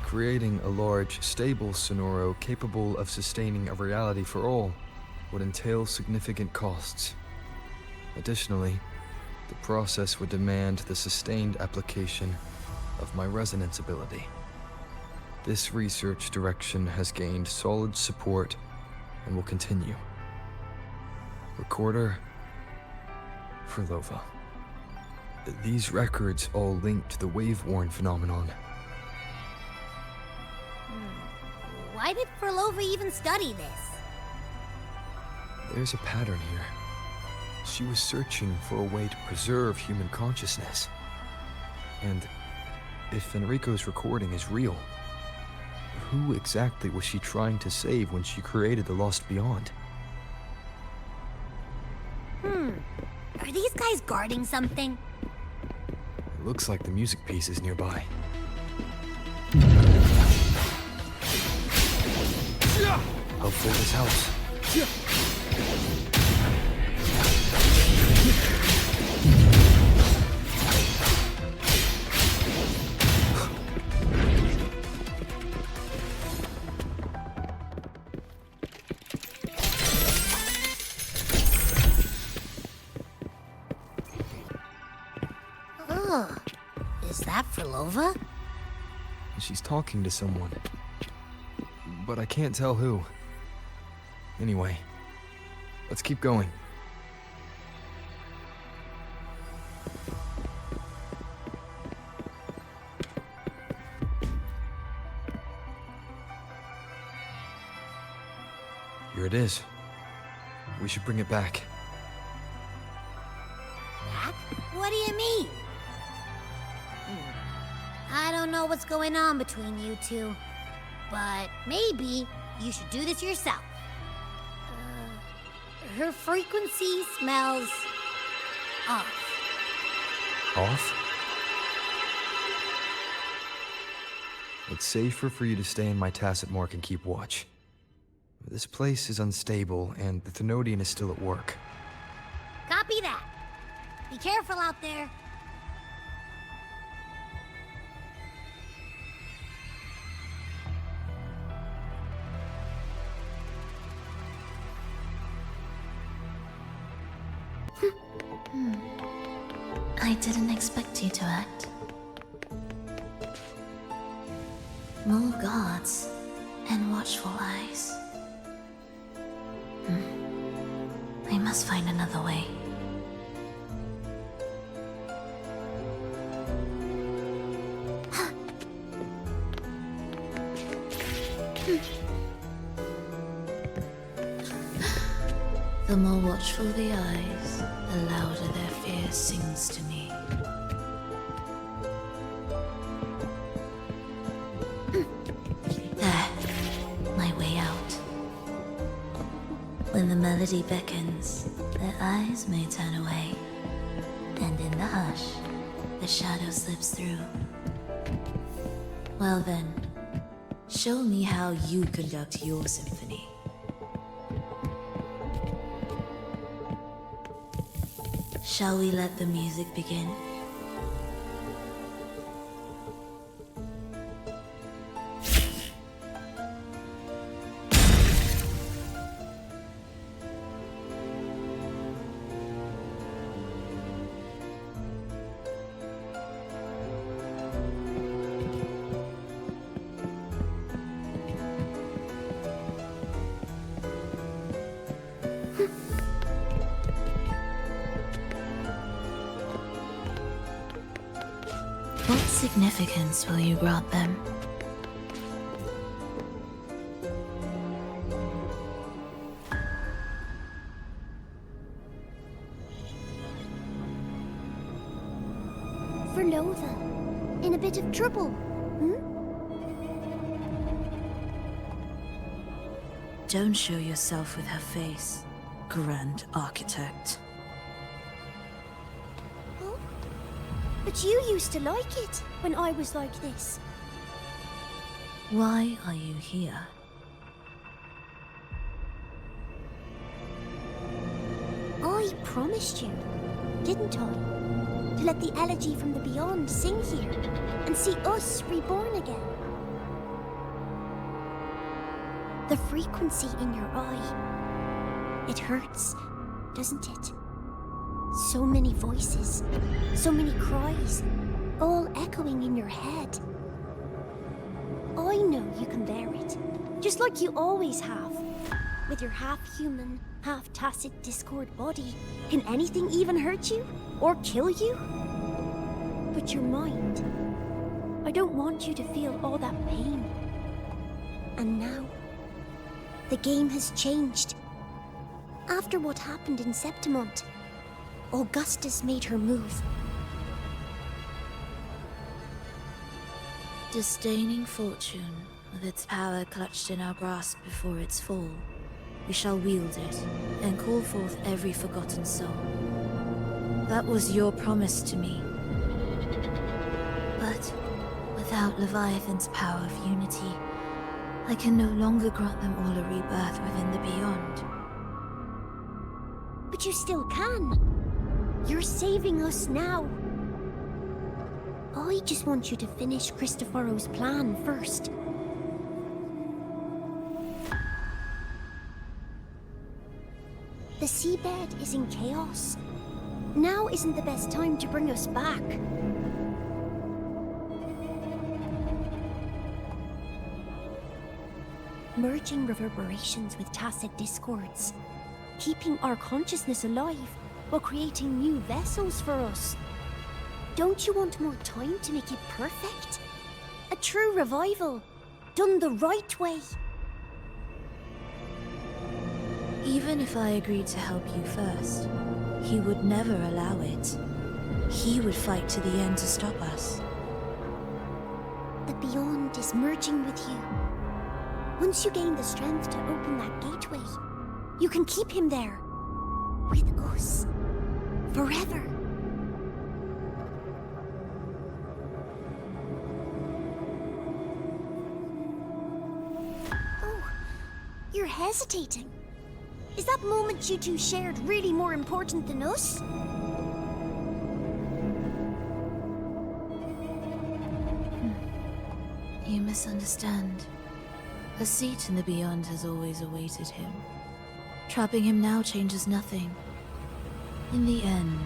Creating a large, stable sonoro capable of sustaining a reality for all would entail significant costs. Additionally, the process would demand the sustained application of my resonance ability. This research direction has gained solid support and will continue. Recorder, Frolova. These records all link to the wave-worn phenomenon. Why did Frolova even study this? There's a pattern here. She was searching for a way to preserve human consciousness. And if Enrico's recording is real, who exactly was she trying to save when she created the Lost Beyond? Are these guys guarding something? It looks like the music piece is nearby. How full this house? Is that Frolova? She's talking to someone. But I can't tell who. Anyway, let's keep going. Here it is. We should bring it back. Back? What do you mean? I don't know what's going on between you two, but maybe you should do this yourself. Her frequency smells off. Off? It's safer for you to stay in my tacit mark and keep watch. This place is unstable, and the Thenodian is still at work. Copy that. Be careful out there. I didn't expect you to act. More guards and watchful eyes. I must find another way. The more watchful the eyes, the louder their fear sings to me. There, my way out. When the melody beckons, their eyes may turn away, and in the hush, the shadow slips through. Well then, show me how you conduct your symphony. Shall we let the music begin? What significance will you grant them? For Lova, in a bit of trouble, Don't show yourself with her face, Grand Architect. But you used to like it when I was like this. Why are you here? I promised you, didn't I? To let the elegy from the beyond sing here and see us reborn again. The frequency in your eye. It hurts, doesn't it? So many voices, so many cries, all echoing in your head. I know you can bear it, just like you always have. With your half-human, half-tacit Discord body, can anything even hurt you? Or kill you? But your mind, I don't want you to feel all that pain. And now, the game has changed. After what happened in Septimont, Augustus made her move. Disdaining fortune, with its power clutched in our grasp before its fall, we shall wield it and call forth every forgotten soul. That was your promise to me. But without Leviathan's power of unity, I can no longer grant them all a rebirth within the beyond. But you still can. You're saving us now. I just want you to finish Cristoforo's plan first. The seabed is in chaos. Now isn't the best time to bring us back. Merging reverberations with tacit discords. Keeping our consciousness alive while creating new vessels for us. Don't you want more time to make it perfect? A true revival, done the right way. Even if I agreed to help you first, he would never allow it. He would fight to the end to stop us. The Beyond is merging with you. Once you gain the strength to open that gateway, you can keep him there. With us. Forever. Oh, you're hesitating. Is that moment you two shared really more important than us? You misunderstand. A seat in the Beyond has always awaited him. Trapping him now changes nothing. In the end,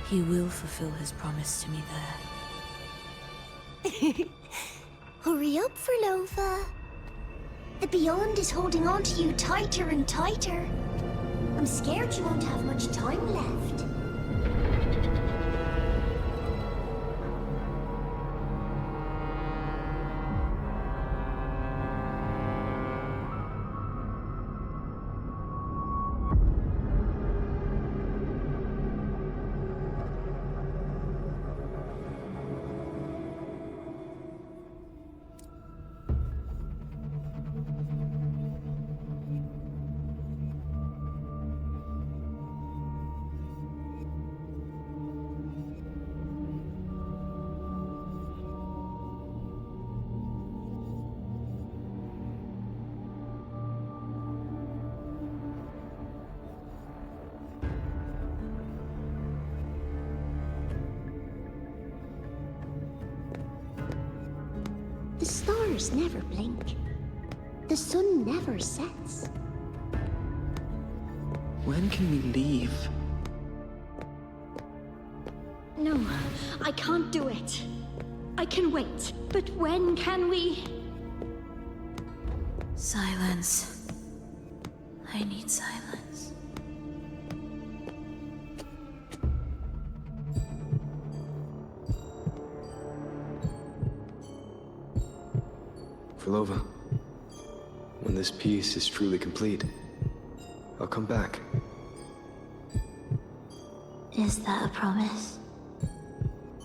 he will fulfill his promise to me there. Hurry up, Lova. The Beyond is holding on to you tighter and tighter. I'm scared you won't have much time left. stars never blink. The sun never sets. When can we leave? No, I can't do it. I can wait, but when can we? Silence. I need silence. Frolova, when this piece is truly complete, I'll come back. Is that a promise?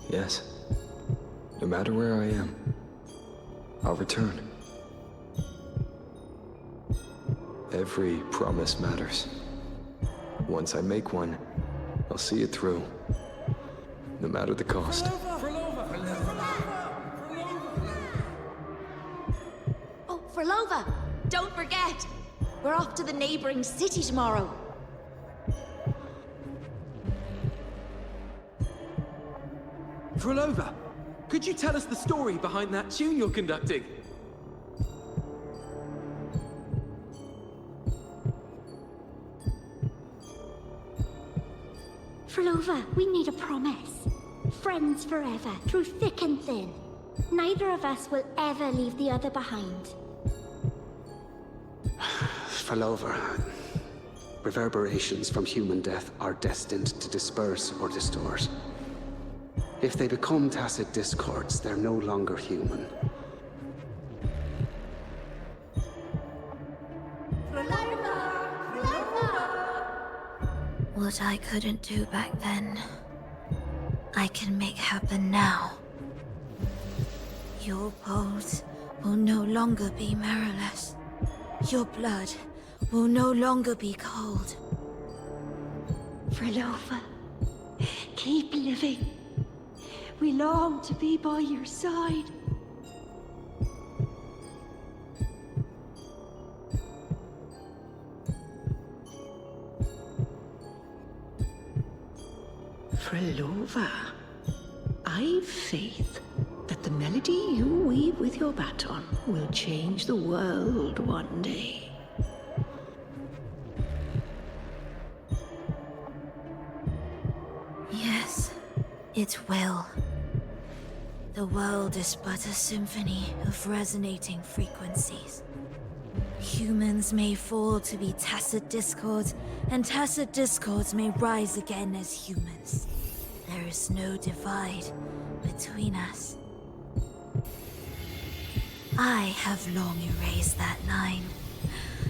Yes. No matter where I am, I'll return. Every promise matters. Once I make one, I'll see it through, no matter the cost. Oh, Frolova! Don't forget! We're off to the neighboring city tomorrow. Frolova, could you tell us the story behind that tune you're conducting? Frolova, we need a promise. Friends forever, through thick and thin. Neither of us will ever leave the other behind. Frolova, reverberations from human death are destined to disperse or distort. If they become tacit discords, they're no longer human. What I couldn't do back then, I can make happen now. Your bones will no longer be marrowless. Your blood will no longer be cold. Frolova, keep living. We long to be by your side. Frolova, I've faith that the melody you weave with your baton will change the world one day. Yes, it will. The world is but a symphony of resonating frequencies. Humans may fall to be tacit discords, and tacit discords may rise again as humans. There is no divide between us. I have long erased that line.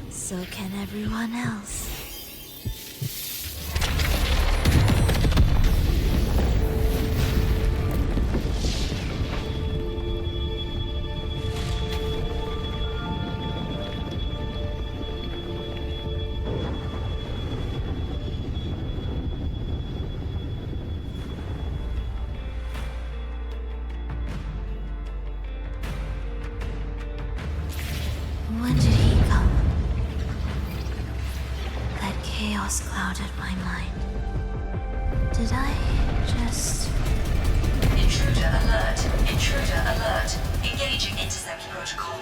So can everyone else. When did he come? That chaos clouded my mind. Did I just... Intruder alert. Intruder alert. Engaging intercept protocol.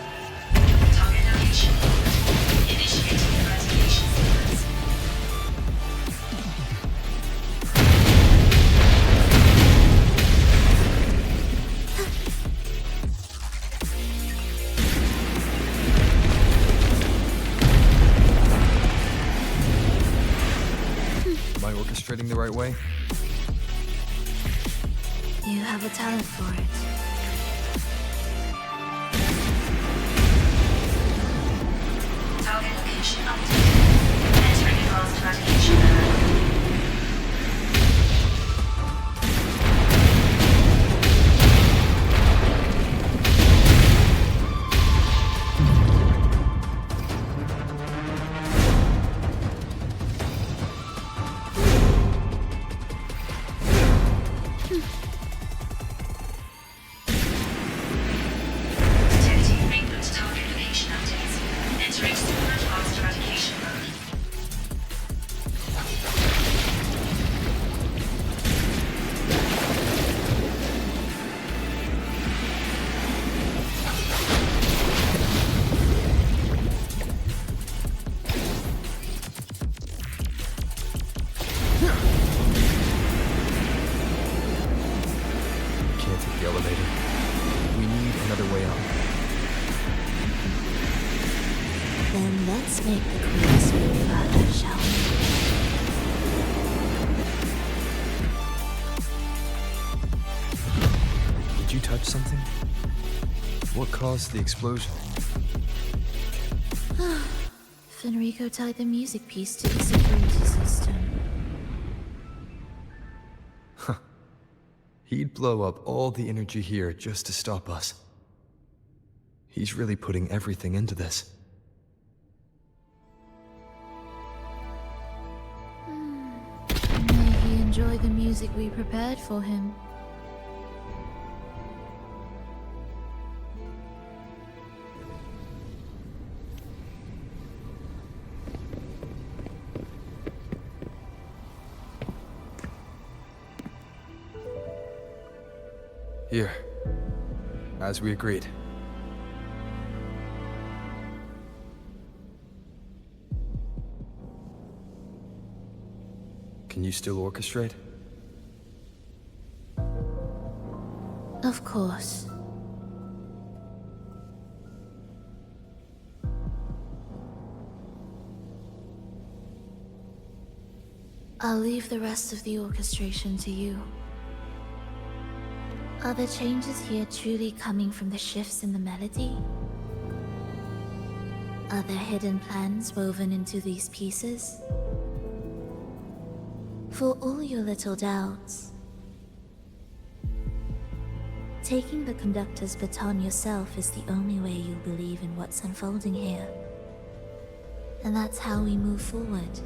Target location. Initiating eradication sequence. Am I orchestrating the right way? You have a talent for it. Target location updated. Entering advanced eradication mode. Detecting reboot target location updates. Entering super advanced eradication mode. Let's make the queen speak further, shall we? Did you touch something? What caused the explosion? Fenrico tied the music piece to the security system. He'd blow up all the energy here just to stop us. He's really putting everything into this. May he enjoy the music we prepared for him. Here, as we agreed. Can you still orchestrate? Of course. I'll leave the rest of the orchestration to you. Are the changes here truly coming from the shifts in the melody? Are there hidden plans woven into these pieces? For all your little doubts, taking the conductor's baton yourself is the only way you'll believe in what's unfolding here. And that's how we move forward.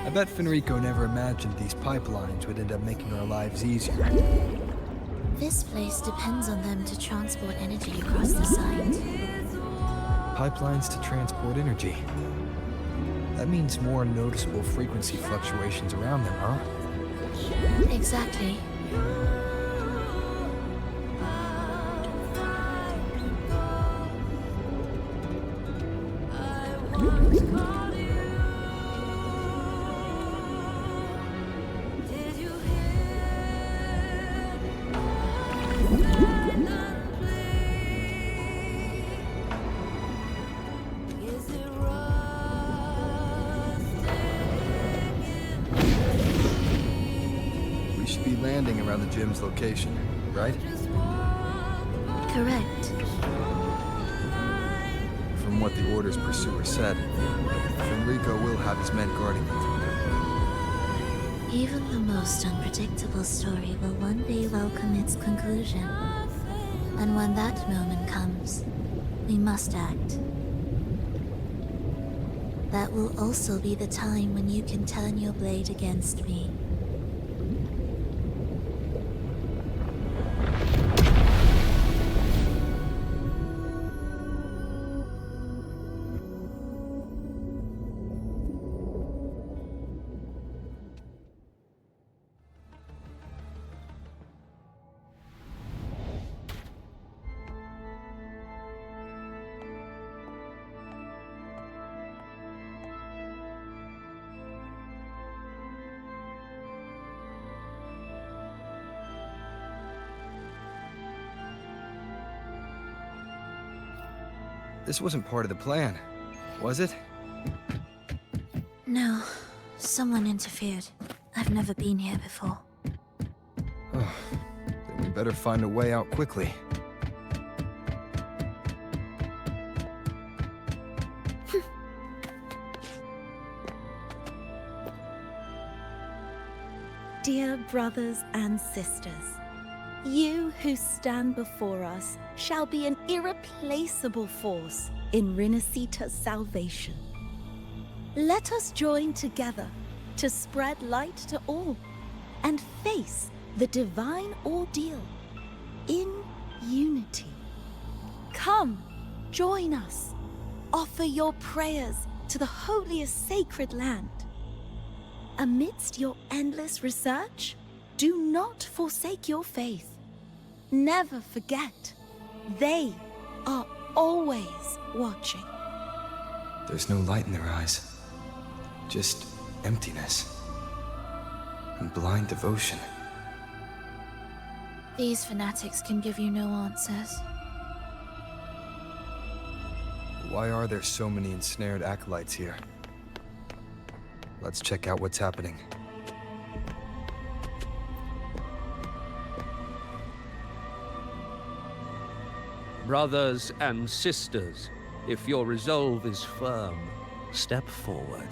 I bet Fenrico never imagined these pipelines would end up making our lives easier. This place depends on them to transport energy across the site. Pipelines to transport energy. That means more noticeable frequency fluctuations around them, huh? Exactly. We should be landing around the gym's location, right? Correct. From what the Order's pursuer said, Fenrico will have his men guarding it. Even the most unpredictable story will one day welcome its conclusion. And when that moment comes, we must act. That will also be the time when you can turn your blade against me. This wasn't part of the plan, was it? No, someone interfered. I've never been here before. Then We better find a way out quickly. Dear brothers and sisters, you who stand before us shall be an irreplaceable force in Rinasita's salvation. Let us join together to spread light to all and face the divine ordeal in unity. Come, join us. Offer your prayers to the holiest sacred land. Amidst your endless research, do not forsake your faith. Never forget, they are always watching. There's no light in their eyes. Just emptiness. And blind devotion. These fanatics can give you no answers. Why are there so many ensnared acolytes here? Let's check out what's happening. Brothers and sisters, if your resolve is firm, step forward.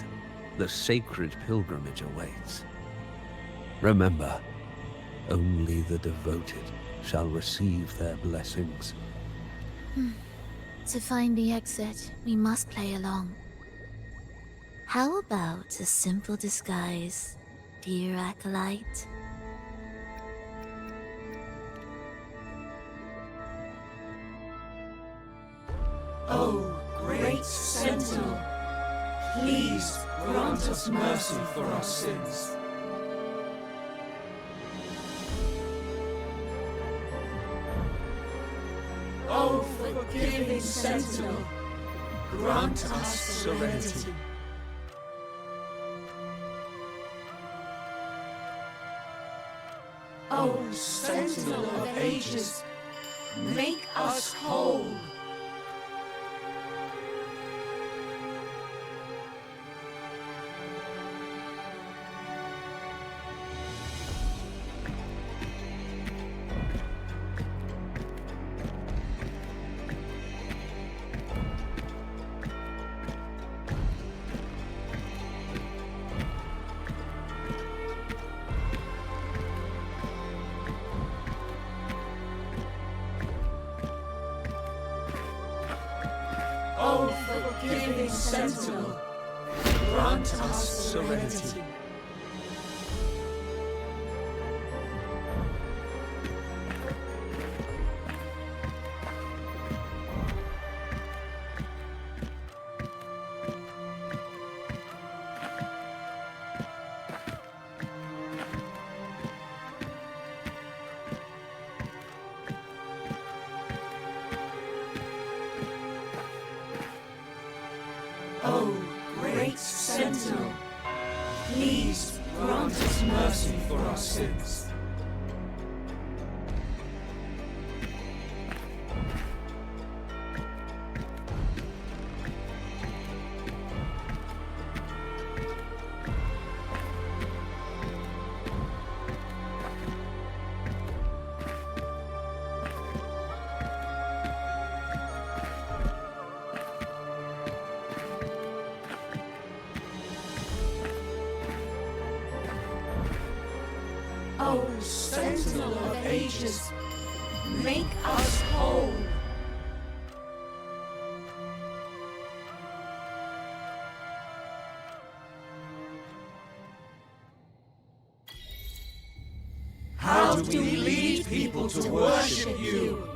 The sacred pilgrimage awaits. Remember, only the devoted shall receive their blessings. To find the exit, we must play along. How about a simple disguise, dear acolyte? Oh, great Sentinel, please grant us mercy for our sins. Oh, forgiving Sentinel, grant us serenity. Oh, Sentinel of ages, make us whole. Oh, forgiving Sentinel, grant us serenity. Oh, great Sentinel, please grant us mercy for our sins. Oh, Sentinel of ages, make us whole. How do we lead people to worship you?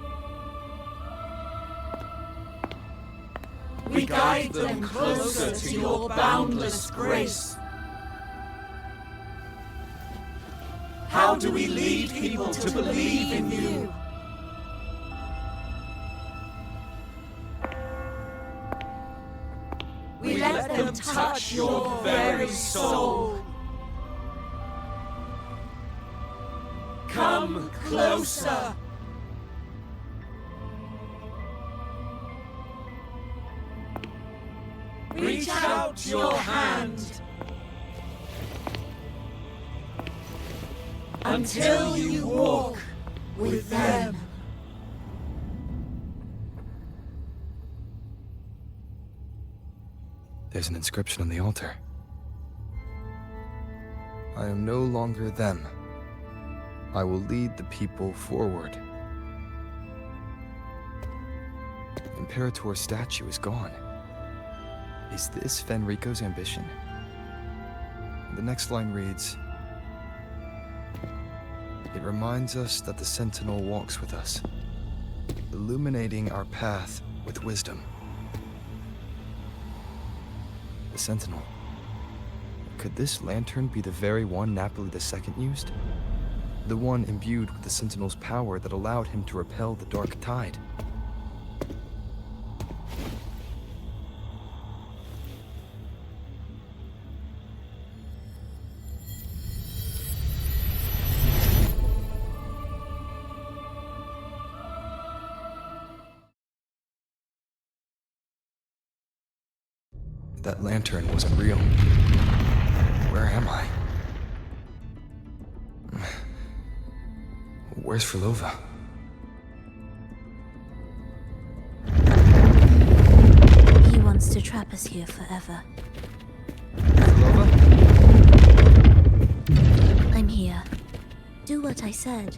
We guide them closer to your boundless grace. How do we lead people to believe in you? We let them touch your very soul. Come closer. Reach out your hand. Until you walk with them. There's an inscription on the altar. I am no longer them. I will lead the people forward. Imperator's statue is gone. Is this Fenrico's ambition? The next line reads, "It reminds us that the Sentinel walks with us, illuminating our path with wisdom." The Sentinel. Could this lantern be the very one Napoli II used? The one imbued with the Sentinel's power that allowed him to repel the Dark Tide? That lantern wasn't real. Where am I? Where's Frolova? He wants to trap us here forever. Frolova? I'm here. Do what I said.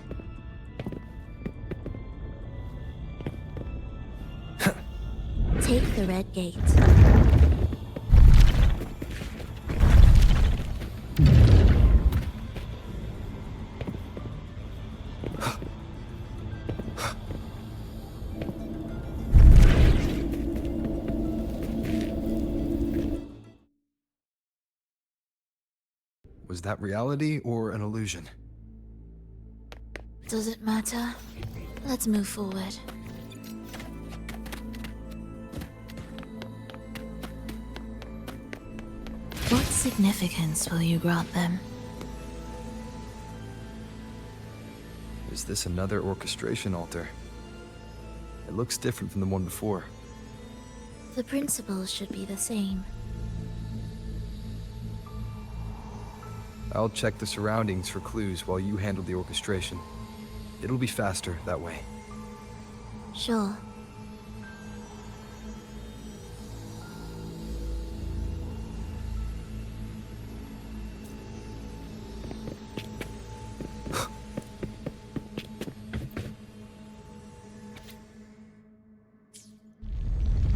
Take the red gate. Was that reality or an illusion? Does it matter? Let's move forward. What significance will you grant them? Is this another orchestration altar? It looks different from the one before. The principles should be the same. I'll check the surroundings for clues while you handle the orchestration. It'll be faster that way. Sure.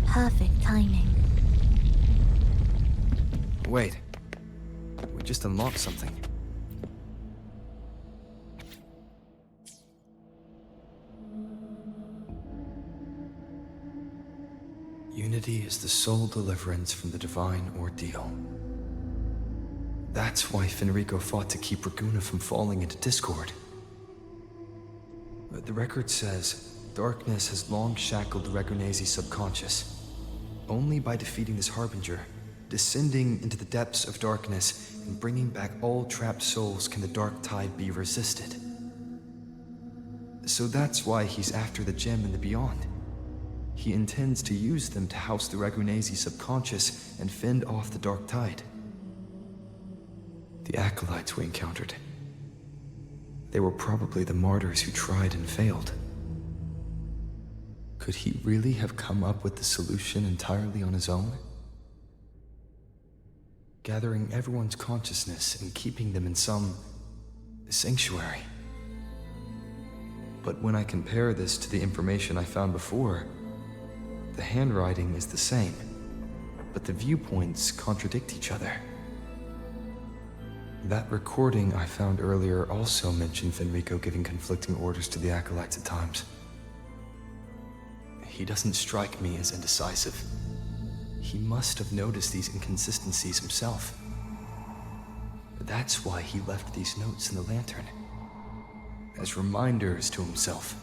Perfect timing. Wait. We just unlocked something. Unity is the sole deliverance from the divine ordeal. That's why Fenrico fought to keep Raguna from falling into discord. But the record says, darkness has long shackled the Ragunese's subconscious. Only by defeating this Harbinger, descending into the depths of darkness, and bringing back all trapped souls can the Dark Tide be resisted. So that's why he's after the gem in the Beyond. He intends to use them to house the Ragunese's subconscious and fend off the Dark Tide. The accolades we encountered. They were probably the martyrs who tried and failed. Could he really have come up with the solution entirely on his own? Gathering everyone's consciousness and keeping them in some sanctuary. But when I compare this to the information I found before, the handwriting is the same, but the viewpoints contradict each other. That recording I found earlier also mentioned Fenrico giving conflicting orders to the acolytes at times. He doesn't strike me as indecisive. He must have noticed these inconsistencies himself. That's why he left these notes in the lantern, as reminders to himself.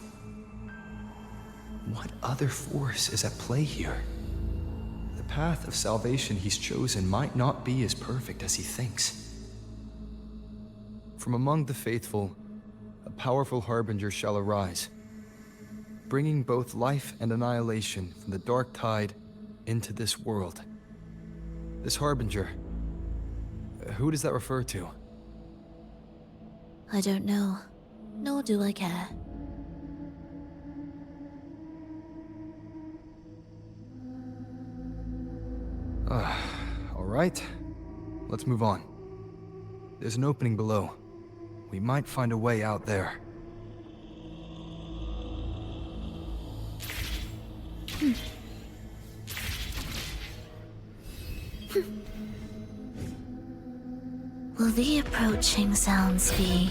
What other force is at play here? The path of salvation he's chosen might not be as perfect as he thinks. From among the faithful, a powerful harbinger shall arise, bringing both life and annihilation from the Dark Tide into this world. This harbinger, who does that refer to? I don't know, nor do I care. right, let's move on. There's an opening below. We might find a way out there. Will the approaching sounds be...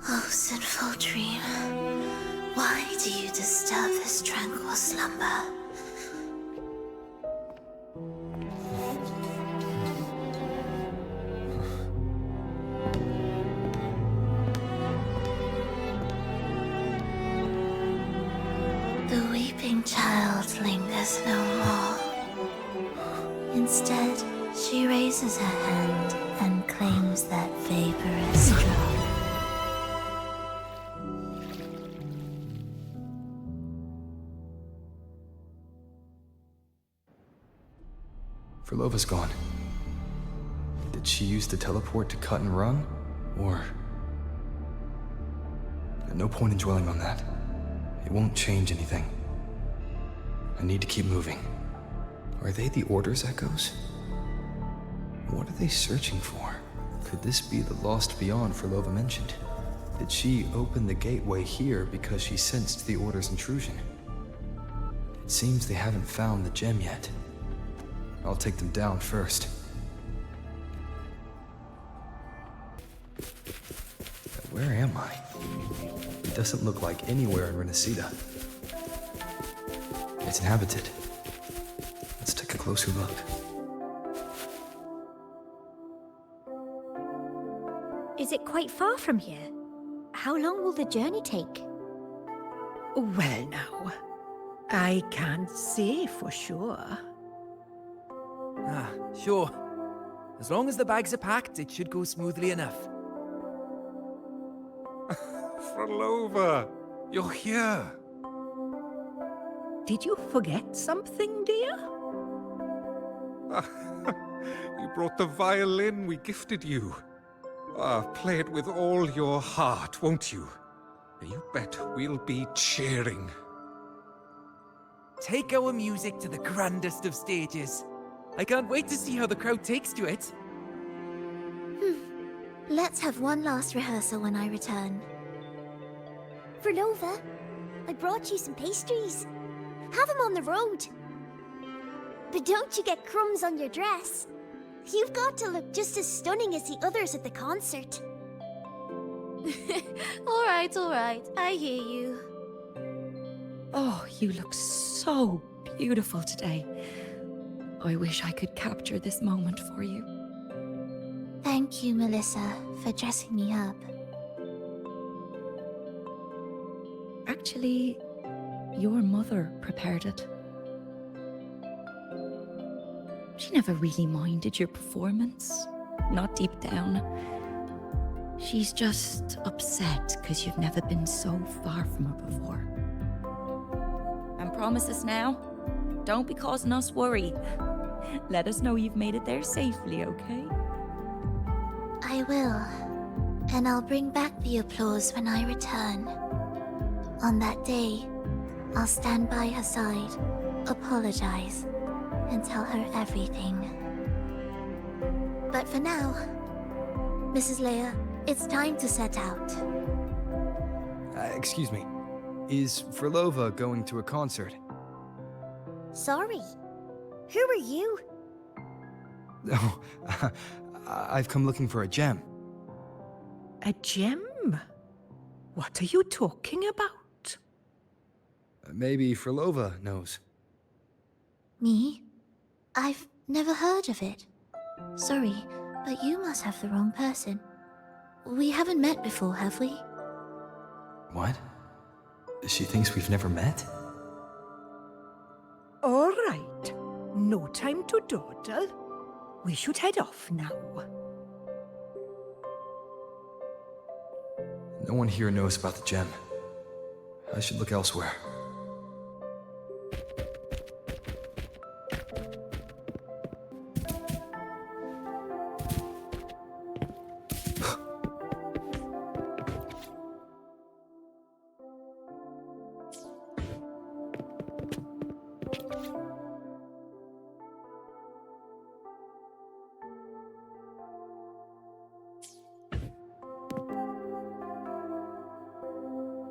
Oh, sinful dream. Why do you disturb this tranquil slumber? The weeping child lingers no more. Instead, she raises her hand and claims that vaporous drop. Furlova's gone. Did she use the teleport to cut and run? Or... No point in dwelling on that. It won't change anything. I need to keep moving. Are they the Order's echoes? What are they searching for? Could this be the lost beyond Furlova mentioned? Did she open the gateway here because she sensed the Order's intrusion? It seems they haven't found the gem yet. I'll take them down first. Where am I? It doesn't look like anywhere in Renacida. It's inhabited. Let's take a closer look. Is it quite far from here? How long will the journey take? Well now, I can't say for sure. Ah, sure. As long as the bags are packed, it should go smoothly enough. Furlova, you're here. Did you forget something, dear? You brought the violin we gifted you. Play it with all your heart, won't you? You bet we'll be cheering. Take our music to the grandest of stages. I can't wait to see how the crowd takes to it. Let's have one last rehearsal when I return. Furlova, I brought you some pastries. Have them on the road. But don't you get crumbs on your dress. You've got to look just as stunning as the others at the concert. All right, I hear you. Oh, you look so beautiful today. I wish I could capture this moment for you. Thank you, Melissa, for dressing me up. Actually, your mother prepared it. She never really minded your performance, not deep down. She's just upset because you've never been so far from her before. And promise us now, don't be causing us worry. Let us know you've made it there safely, okay? I will. And I'll bring back the applause when I return. On that day, I'll stand by her side, apologize, and tell her everything. But for now, Mrs. Leia, it's time to set out. Excuse me. Is Furlova going to a concert? Sorry. Who are you? Oh, I've come looking for a gem. A gem? What are you talking about? Maybe Furlova knows. Me? I've never heard of it. Sorry, but you must have the wrong person. We haven't met before, have we? What? She thinks we've never met? All right. No time to dawdle. We should head off now. No one here knows about the gem. I should look elsewhere.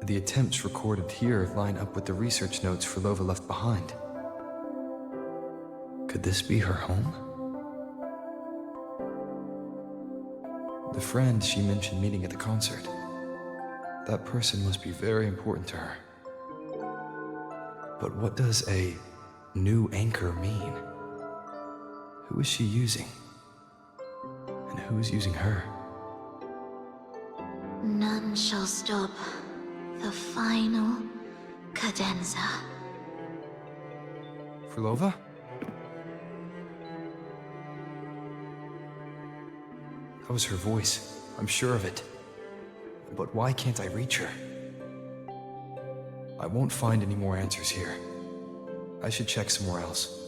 The attempts recorded here line up with the research notes Frolova left behind. Could this be her home? The friend she mentioned meeting at the concert. That person must be very important to her. But what does a new anchor mean? Who is she using? And who's using her? None shall stop the final cadenza. Frolova? That was her voice. I'm sure of it. But why can't I reach her? I won't find any more answers here. I should check somewhere else.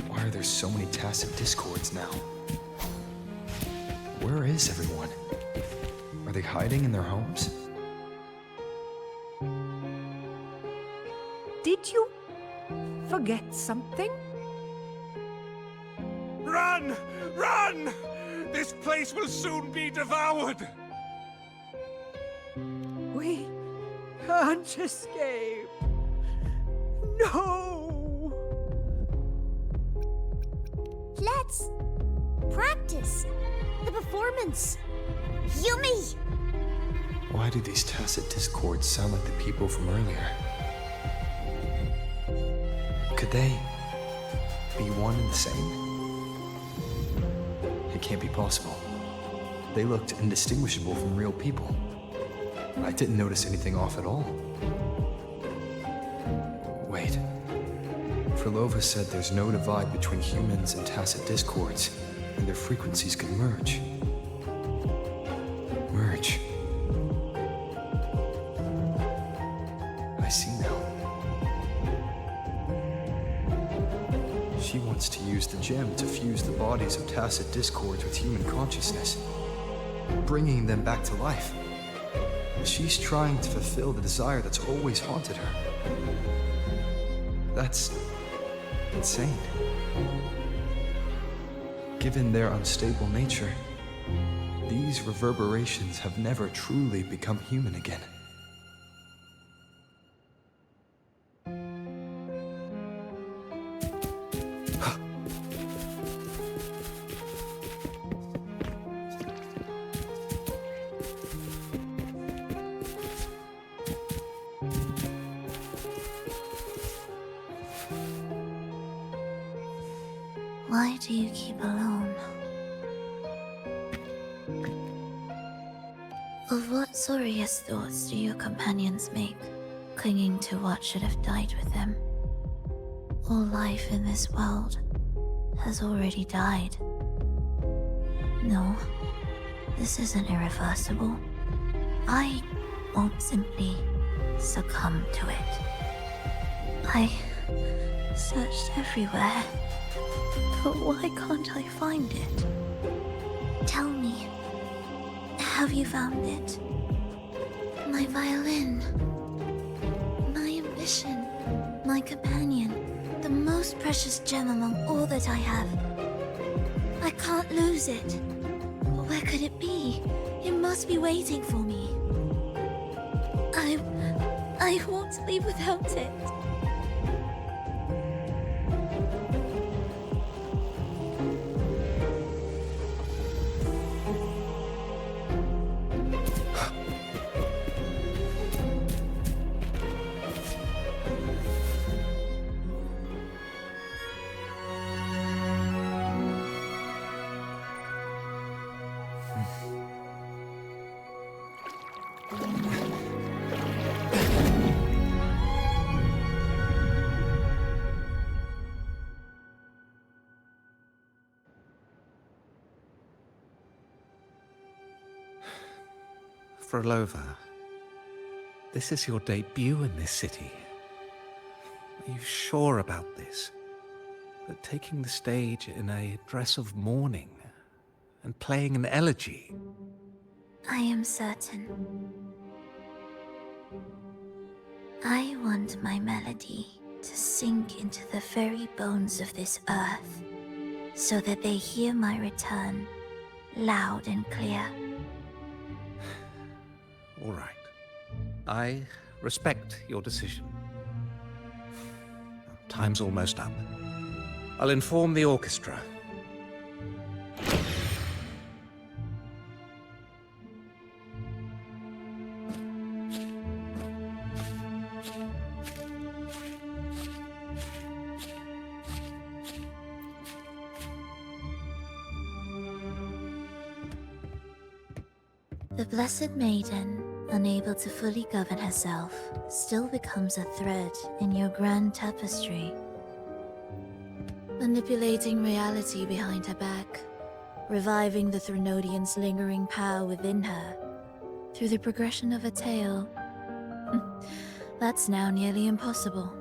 Why are there so many tacit discords now? Where is everyone? Are they hiding in their homes? Did you forget something? Run! Run! This place will soon be devoured! We can't escape. No! Let's practice the performance. Yummy! Why do these tacit discords sound like the people from earlier? Could they be one and the same? It can't be possible. They looked indistinguishable from real people. I didn't notice anything off at all. Wait. Frolova said there's no divide between humans and tacit discords, and their frequencies can merge. Merge. I see now. She wants to use the gem to fuse the bodies of tacit discords with human consciousness, bringing them back to life. She's trying to fulfill the desire that's always haunted her. That's insane. Given their unstable nature, these reverberations have never truly become human again. Why do you keep alone? Of what sorriest thoughts do your companions make, clinging to what should have died with them? All life in this world has already died. No, this isn't irreversible. I won't simply succumb to it. I searched everywhere, but why can't I find it? Tell me, have you found it? My violin, my ambition, my companion, the most precious gem among all that I have. I can't lose it. Where could it be? It must be waiting for me. I won't leave without it. Frolova, this is your debut in this city. Are you sure about this? That taking the stage in a dress of mourning and playing an elegy? I am certain. I want my melody to sink into the very bones of this earth, so that they hear my return, loud and clear. All right. I respect your decision. Time's almost up. I'll inform the orchestra. The Blessed Maiden, unable to fully govern herself, still becomes a thread in your grand tapestry. Manipulating reality behind her back, reviving the Threnodian's lingering power within her, through the progression of a tale. That's now nearly impossible.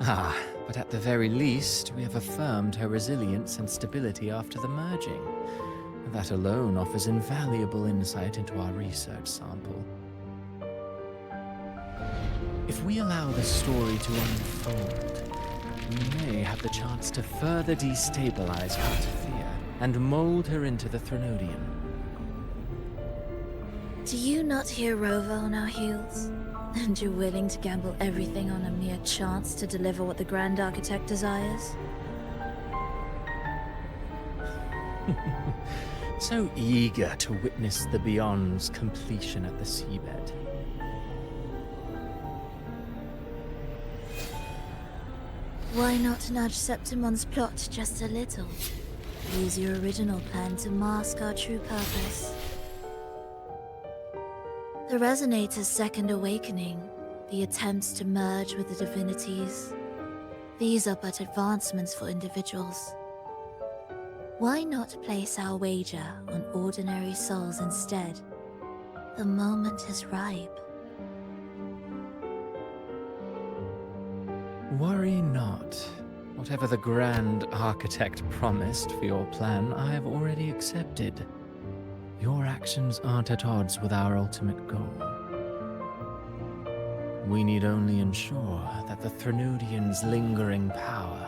Ah, but at the very least, we have affirmed her resilience and stability after the merging. That alone offers invaluable insight into our research sample. If we allow the story to unfold, we may have the chance to further destabilize Artathea and mold her into the Threnodian. Do you not hear Rover on our heels? And you're willing to gamble everything on a mere chance to deliver what the Grand Architect desires? So eager to witness the Beyond's completion at the seabed. Why not nudge Septimon's plot just a little? Use your original plan to mask our true purpose. The Resonator's second awakening, the attempts to merge with the divinities, these are but advancements for individuals. Why not place our wager on ordinary souls instead? The moment is ripe. Worry not. Whatever the Grand Architect promised for your plan, I have already accepted. Your actions aren't at odds with our ultimate goal. We need only ensure that the Threnodian's lingering power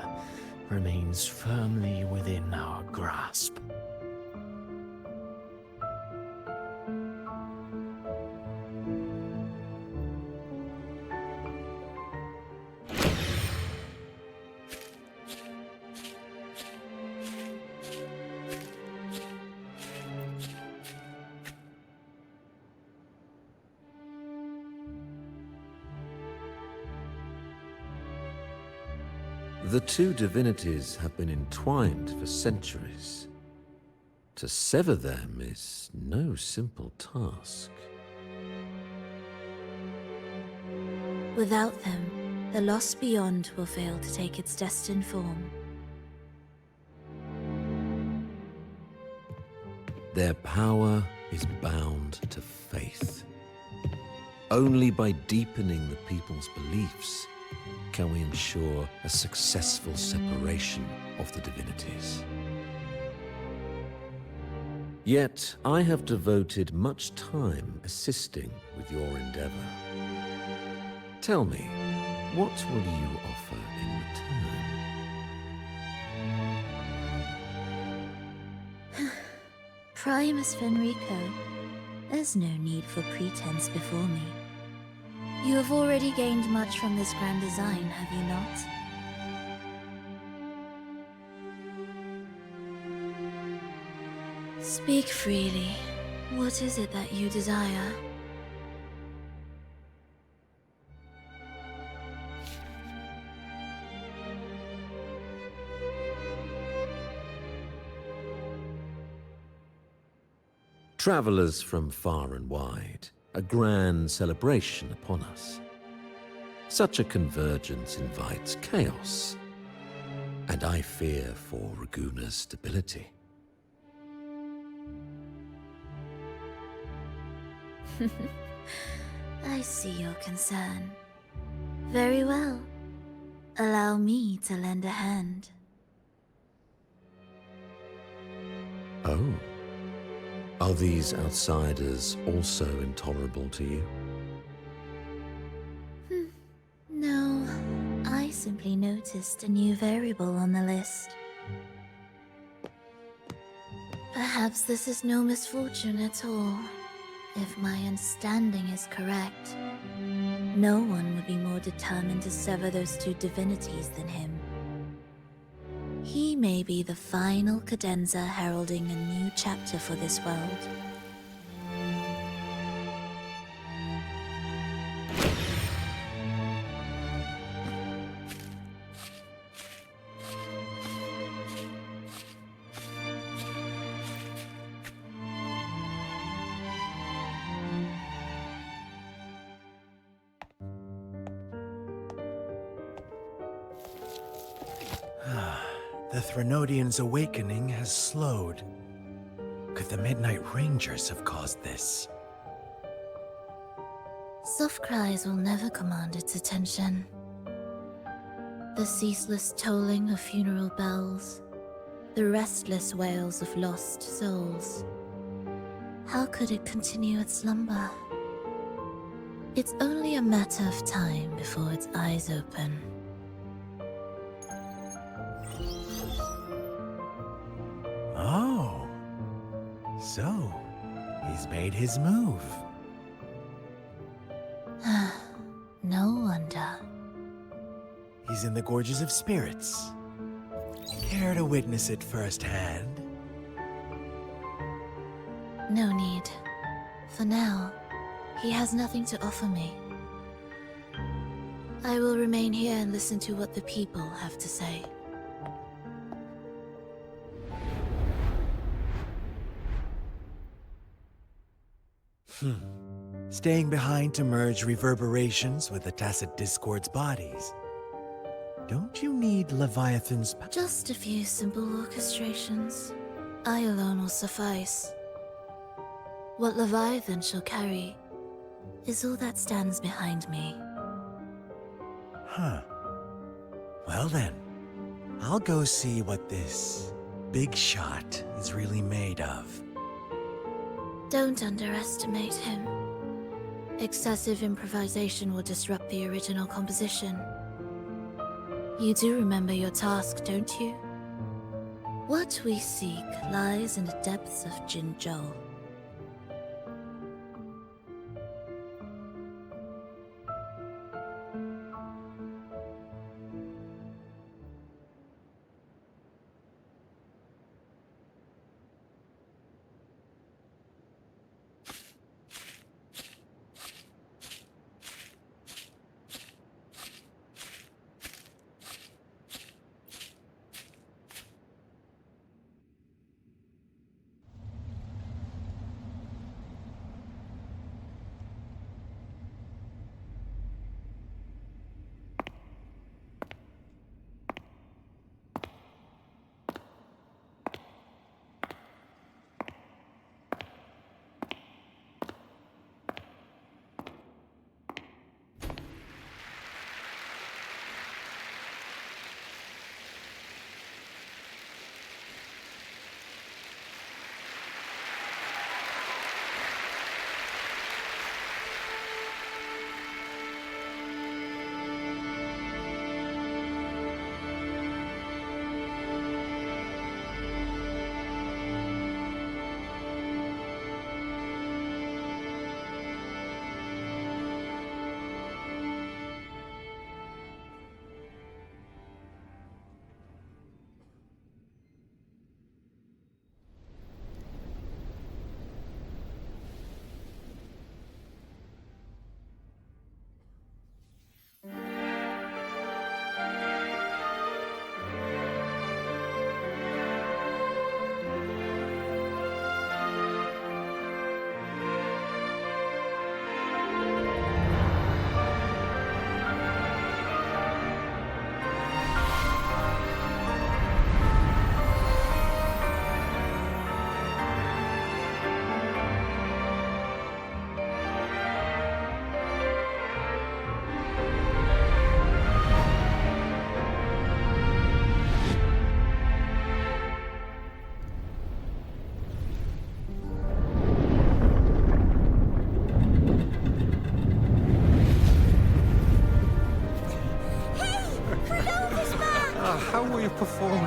remains firmly within our grasp. The two divinities have been entwined for centuries. To sever them is no simple task. Without them, the lost beyond will fail to take its destined form. Their power is bound to faith. Only by deepening the people's beliefs can we ensure a successful separation of the divinities. Yet, I have devoted much time assisting with your endeavor. Tell me, what will you offer in return? Primus Fenrico, there's no need for pretense before me. You have already gained much from this grand design, have you not? Speak freely. What is it that you desire? Travelers from far and wide, a grand celebration upon us. Such a convergence invites chaos, and I fear for Raguna's stability. I see your concern. Very well. Allow me to lend a hand. Oh. Are these outsiders also intolerable to you? No, I simply noticed a new variable on the list. Perhaps this is no misfortune at all. If my understanding is correct, no one would be more determined to sever those two divinities than him. He may be the final cadenza heralding a new chapter for this world. The Threnodian's awakening has slowed. Could the Midnight Rangers have caused this? Soft cries will never command its attention. The ceaseless tolling of funeral bells, the restless wails of lost souls. How could it continue its slumber? It's only a matter of time before its eyes open. Oh. So, he's made his move. No wonder. He's in the Gorges of Spirits. Care to witness it firsthand? No need. For now, he has nothing to offer me. I will remain here and listen to what the people have to say. Staying behind to merge reverberations with the tacit discord's bodies. Don't you need Leviathan's Just a few simple orchestrations. I alone will suffice. What Leviathan shall carry is all that stands behind me. Huh. Well then, I'll go see what this big shot is really made of. Don't underestimate him. Excessive improvisation will disrupt the original composition. You do remember your task, don't you? What we seek lies in the depths of Jinzhou.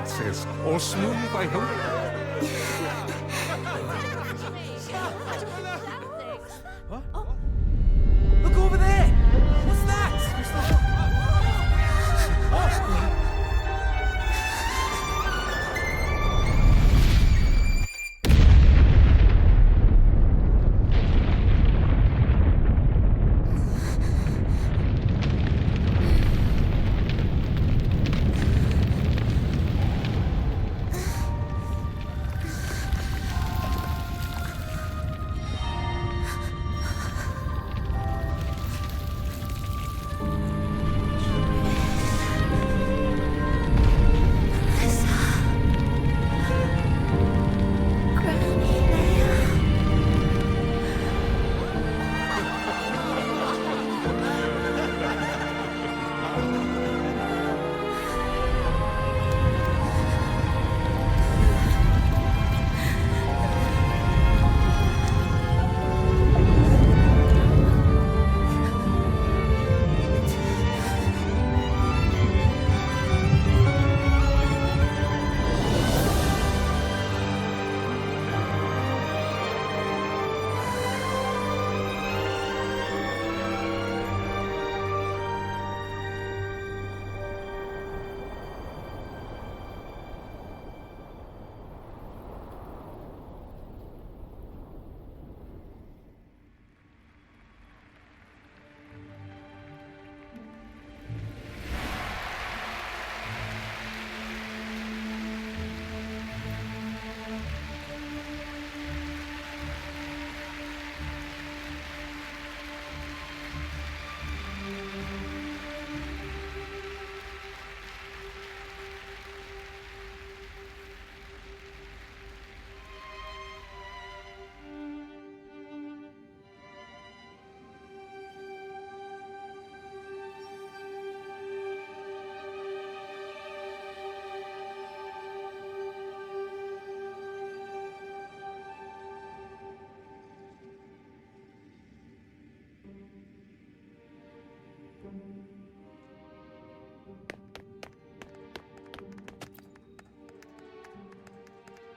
dances. All smooth, I hope. Look over there! What's that?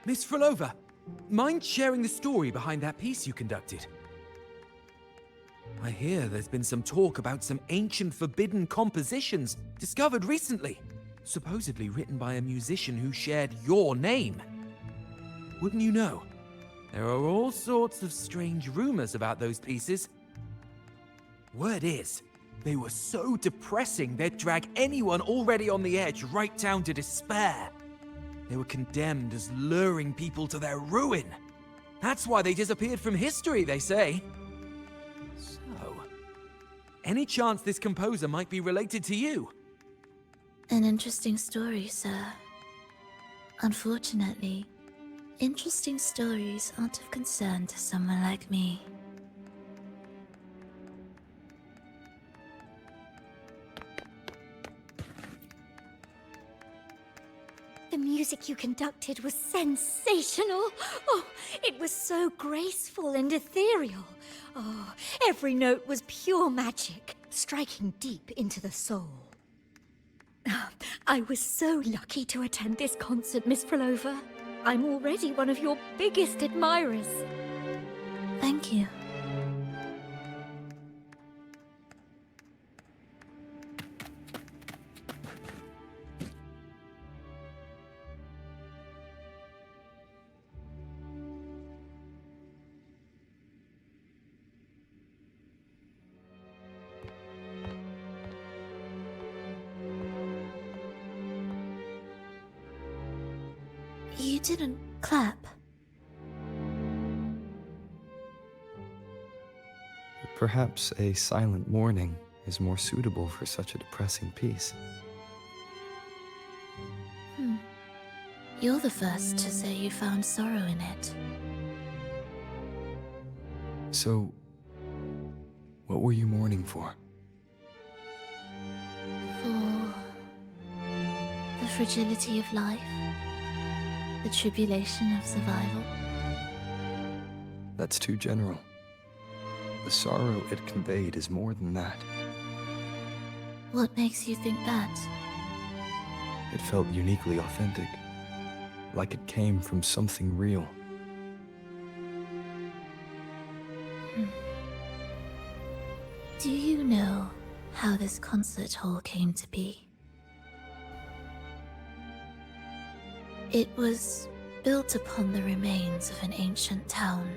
Miss Frolova, mind sharing the story behind that piece you conducted? I hear there's been some talk about some ancient forbidden compositions discovered recently, supposedly written by a musician who shared your name. Wouldn't you know? There are all sorts of strange rumors about those pieces. Word is, they were so depressing they'd drag anyone already on the edge right down to despair. They were condemned as luring people to their ruin. That's why they disappeared from history, they say. So, any chance this composer might be related to you? An interesting story, sir. Unfortunately, interesting stories aren't of concern to someone like me. The music you conducted was sensational. Oh, it was so graceful and ethereal. Oh, every note was pure magic, striking deep into the soul. I was so lucky to attend this concert, Miss Frolova. I'm already one of your biggest admirers. Thank you. You didn't clap. Perhaps a silent mourning is more suitable for such a depressing piece. You're the first to say you found sorrow in it. So, what were you mourning for? For the fragility of life, the tribulation of survival. That's too general. The sorrow it conveyed is more than that. What makes you think that? It felt uniquely authentic. like it came from something real. Do you know how this concert hall came to be? It was built upon the remains of an ancient town.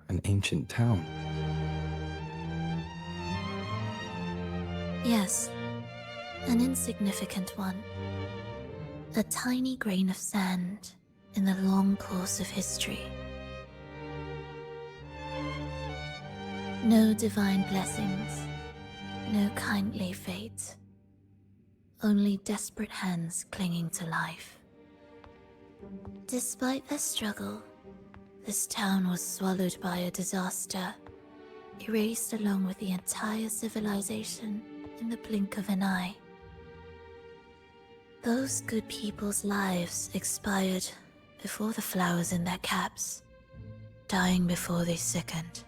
An ancient town? Yes, an insignificant one. A tiny grain of sand in the long course of history. No divine blessings, no kindly fate. Only desperate hands clinging to life. Despite their struggle, this town was swallowed by a disaster, erased along with the entire civilization in the blink of an eye. Those good people's lives expired before the flowers in their caps, dying before they sickened.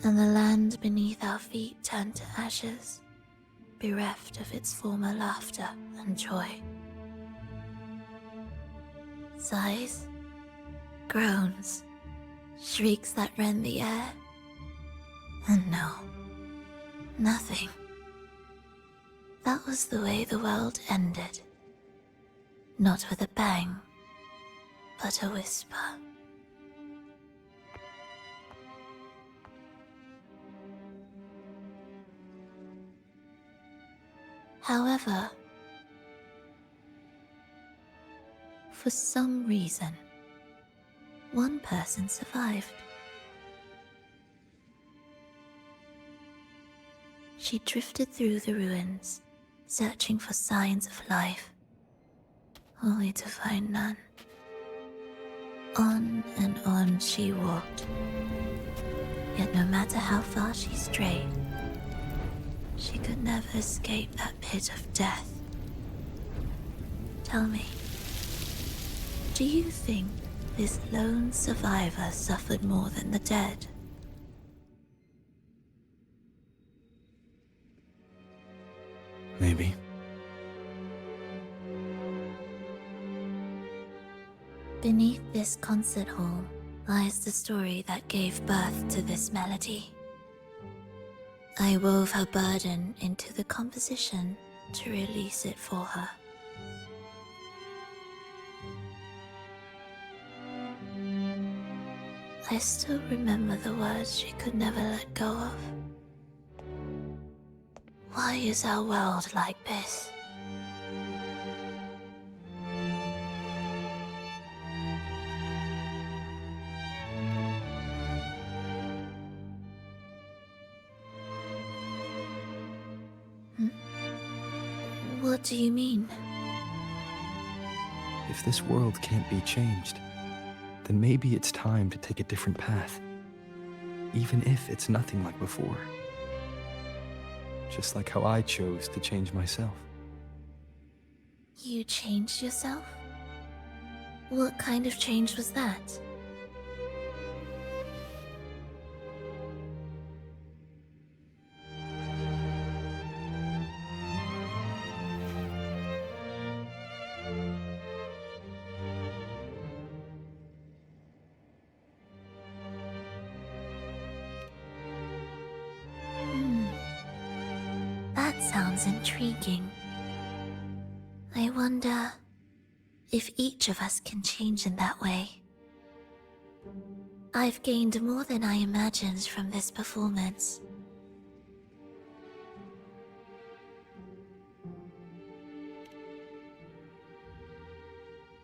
And the land beneath our feet turned to ashes, bereft of its former laughter and joy. Sighs, groans, shrieks that rend the air. And no, nothing. That was the way the world ended. Not with a bang, but a whisper. However, for some reason, one person survived. She drifted through the ruins, searching for signs of life, only to find none. On and on she walked, yet no matter how far she strayed, she could never escape that pit of death. Tell me, do you think this lone survivor suffered more than the dead? Maybe. Beneath this concert hall lies the story that gave birth to this melody. I wove her burden into the composition to release it for her. I still remember the words she could never let go of. Why is our world like this? What do you mean? If this world can't be changed, then maybe it's time to take a different path. Even if it's nothing like before. Just like how I chose to change myself. You changed yourself? What kind of change was that? That sounds intriguing. I wonder if each of us can change in that way. I've gained more than I imagined from this performance.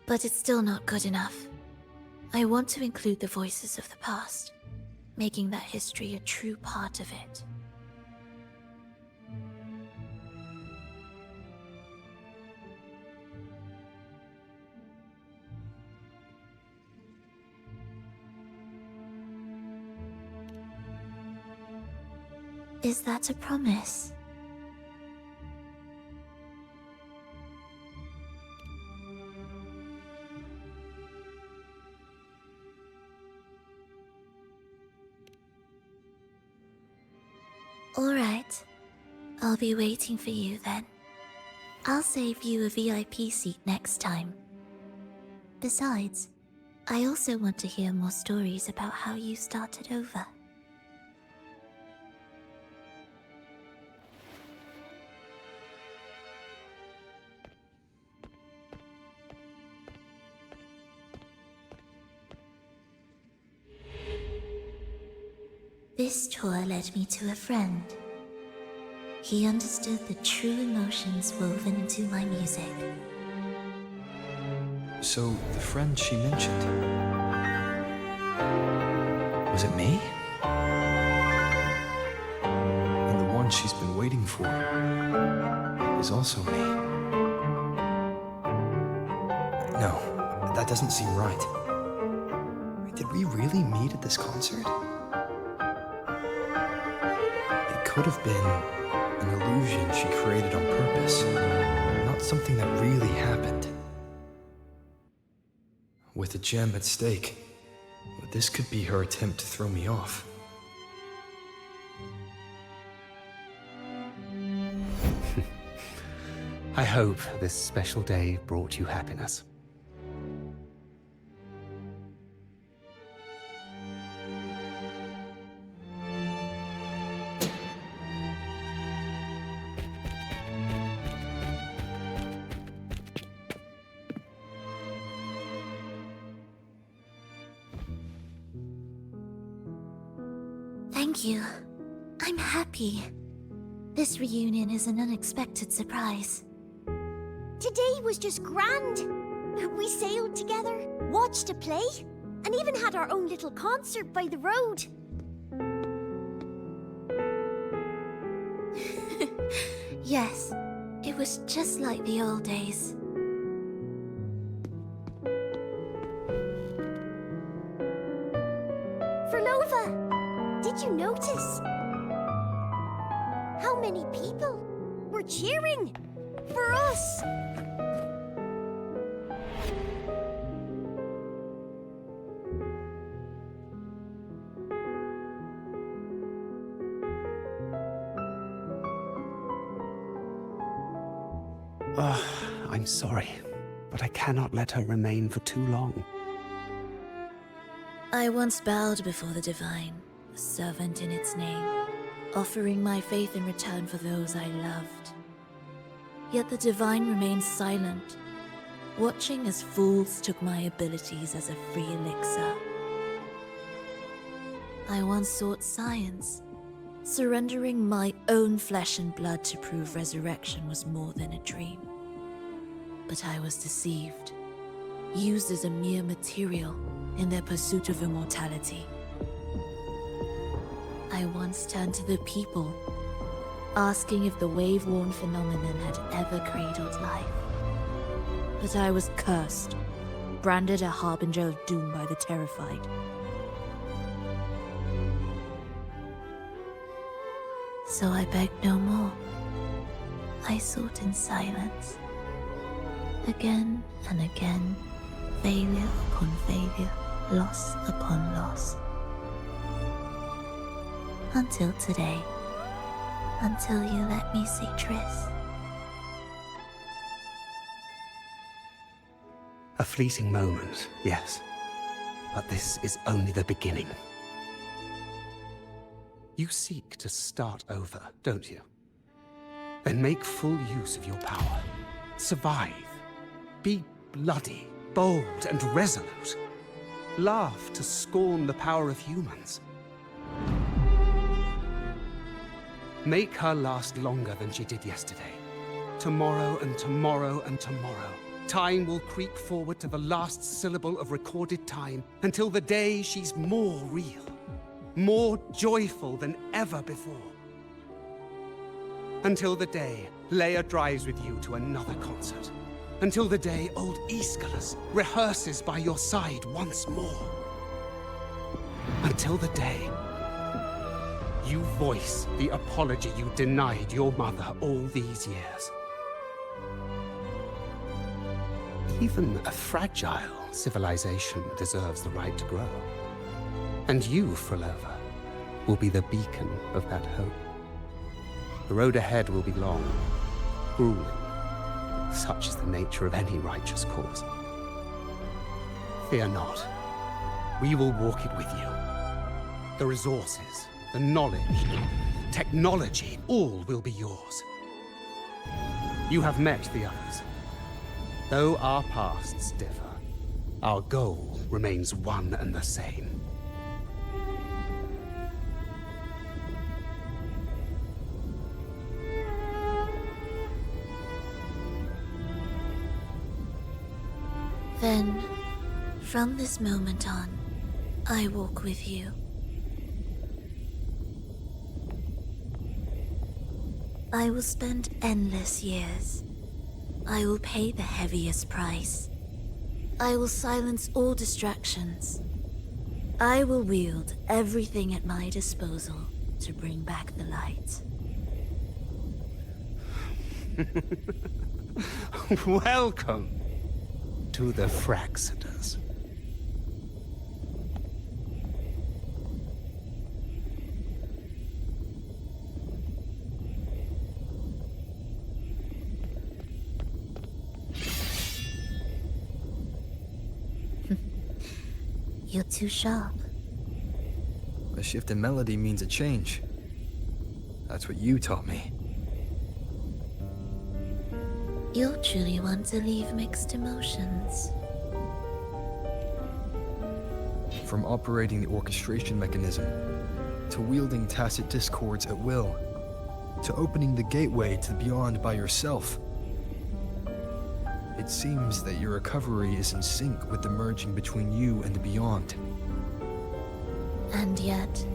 But it's still not good enough. I want to include the voices of the past, making that history a true part of it. Is that a promise? All right. I'll be waiting for you then. I'll save you a VIP seat next time. Besides, I also want to hear more stories about how you started over. This tour led me to a friend. He understood the true emotions woven into my music. So, the friend she mentioned... was it me? And the one she's been waiting for is also me. No, that doesn't seem right. Did we really meet at this concert? It could have been an illusion she created on purpose, not something that really happened. With a gem at stake, this could be her attempt to throw me off. I hope this special day brought you happiness. Thank you. I'm happy. This reunion is an unexpected surprise. Today was just grand. We sailed together, watched a play, and even had our own little concert by the road. Yes, it was just like the old days. Frolova, did you notice how many people were cheering for us? I'm sorry, but I cannot let her remain for too long. I once bowed before the Divine, a servant in its name, offering my faith in return for those I loved. Yet the Divine remained silent, watching as fools took my abilities as a free elixir. I once sought science, surrendering my own flesh and blood to prove resurrection was more than a dream. But I was deceived, used as a mere material in their pursuit of immortality. I once turned to the people, asking if the wave-worn phenomenon had ever cradled life. But I was cursed, branded a harbinger of doom by the terrified. So I begged no more. I sought in silence. Again and again, failure upon failure, loss upon loss. Until today. Until you let me see Triss. A fleeting moment, yes. But this is only the beginning. You seek to start over, don't you? Then make full use of your power. Survive. Be bloody, bold, and resolute. Laugh to scorn the power of humans. Make her last longer than she did yesterday. Tomorrow and tomorrow and tomorrow. Time will creep forward to the last syllable of recorded time until the day she's more real, more joyful than ever before. Until the day Leia drives with you to another concert. Until the day old Aeschylus rehearses by your side once more. Until the day you voice the apology you denied your mother all these years. Even a fragile civilization deserves the right to grow. And you, Frolova, will be the beacon of that hope. The road ahead will be long, grueling. Such is the nature of any righteous cause. Fear not. We will walk it with you. The resources, the knowledge, technology, all will be yours. You have met the others. Though our pasts differ, our goal remains one and the same. Then, from this moment on, I walk with you. I will spend endless years. I will pay the heaviest price. I will silence all distractions. I will wield everything at my disposal to bring back the light. Welcome to the Fraxiters. You're too sharp. A shift in melody means a change. That's what you taught me. You're truly one to leave mixed emotions. From operating the orchestration mechanism, to wielding tacit discords at will, to opening the gateway to the beyond by yourself. It seems that your recovery is in sync with the merging between you and the beyond. And yet,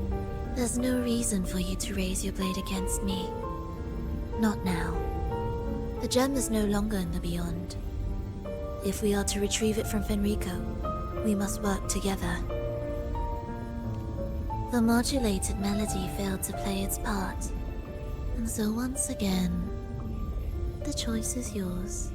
there's no reason for you to raise your blade against me. Not now. The gem is no longer in the beyond. If we are to retrieve it from Fenrico, we must work together. The modulated melody failed to play its part, and so once again, the choice is yours.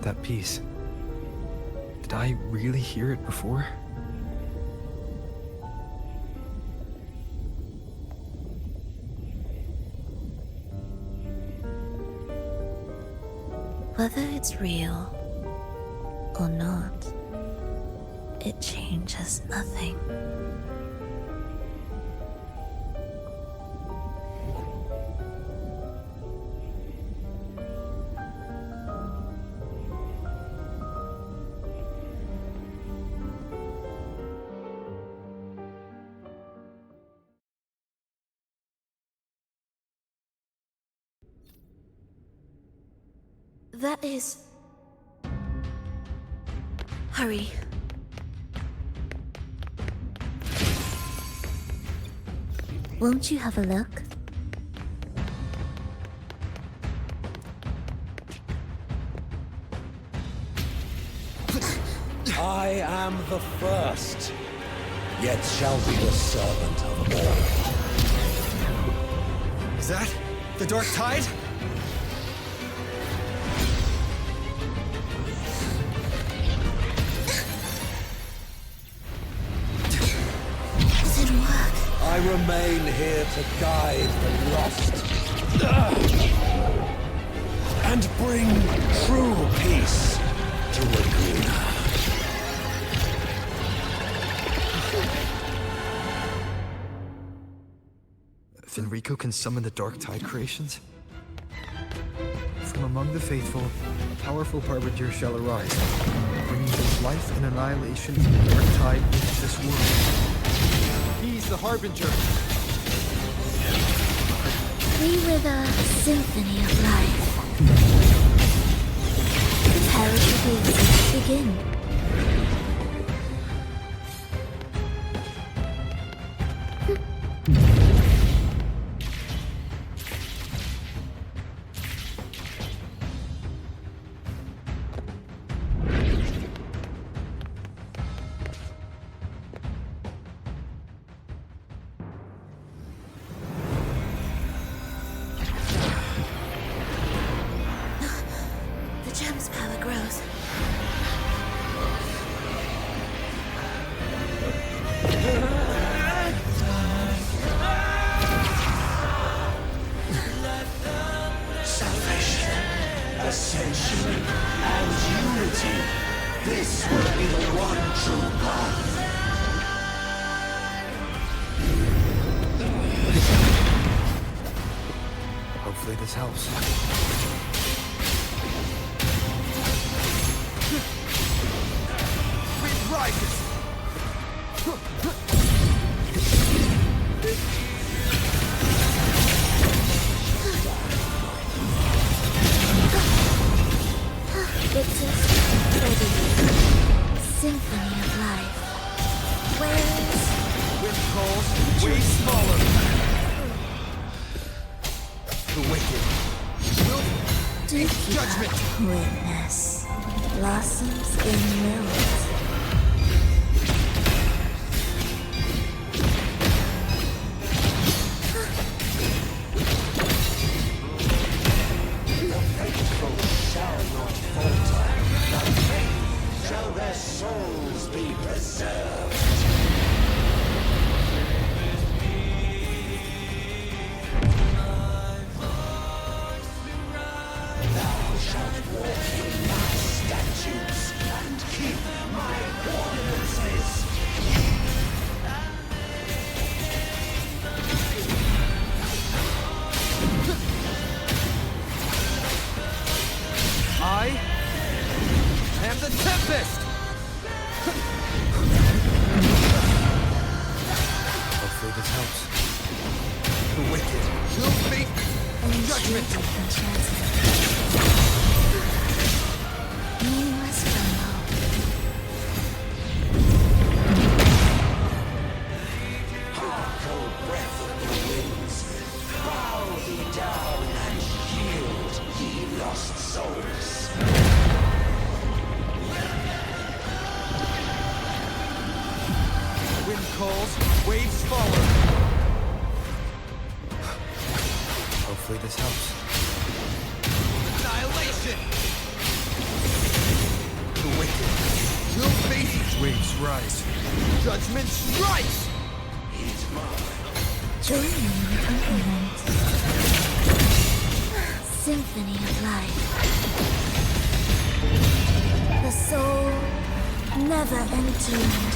That piece. Did I really hear it before? Whether it's real or not, it changes nothing. That is... Hurry. Won't you have a look? I am the first, yet shall be the servant of all. Is that the Dark Tide? I remain here to guide the lost and bring true peace to Laguna. Fenrico can summon the Dark Tide creations? From among the faithful, a powerful harbinger shall arise, bringing both life and annihilation from the Dark Tide into this world. He's the harbinger. We were the symphony of life. Prepare the gates to begin. gem's power grows. Salvation, ascension, and unity. This will be the one true path. Hopefully this helps. Wind rises! It's just ready. Symphony of life. Waves. Wind calls, waves follow. The wicked will face judgment. Witness blossoms in mills. Shall not falter. The faith shall their souls be preserved. Thou shalt walk in my statutes and keep my ordinances. I am the Tempest! Hopefully this helps. The wicked will face judgment! Meaningless rumble. Hark, O breath of the winds, bow thee down and yield, ye lost souls. Wind calls, waves follow. Hopefully this helps. Annihilation! The wicked will face waves rise. Judgment strikes! Join me in accompaniment. Symphony of life. The soul never entombed.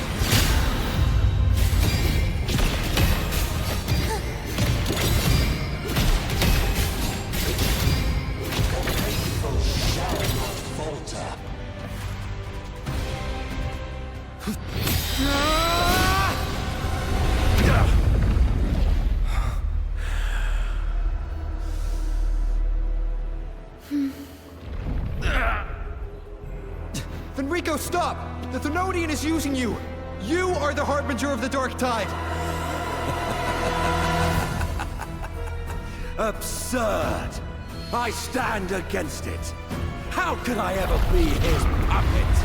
Shall not falter. Fenrico, stop! The Thenodian is using you! You are the harbinger of the Dark Tide! Absurd! I stand against it. How could I ever be his puppet?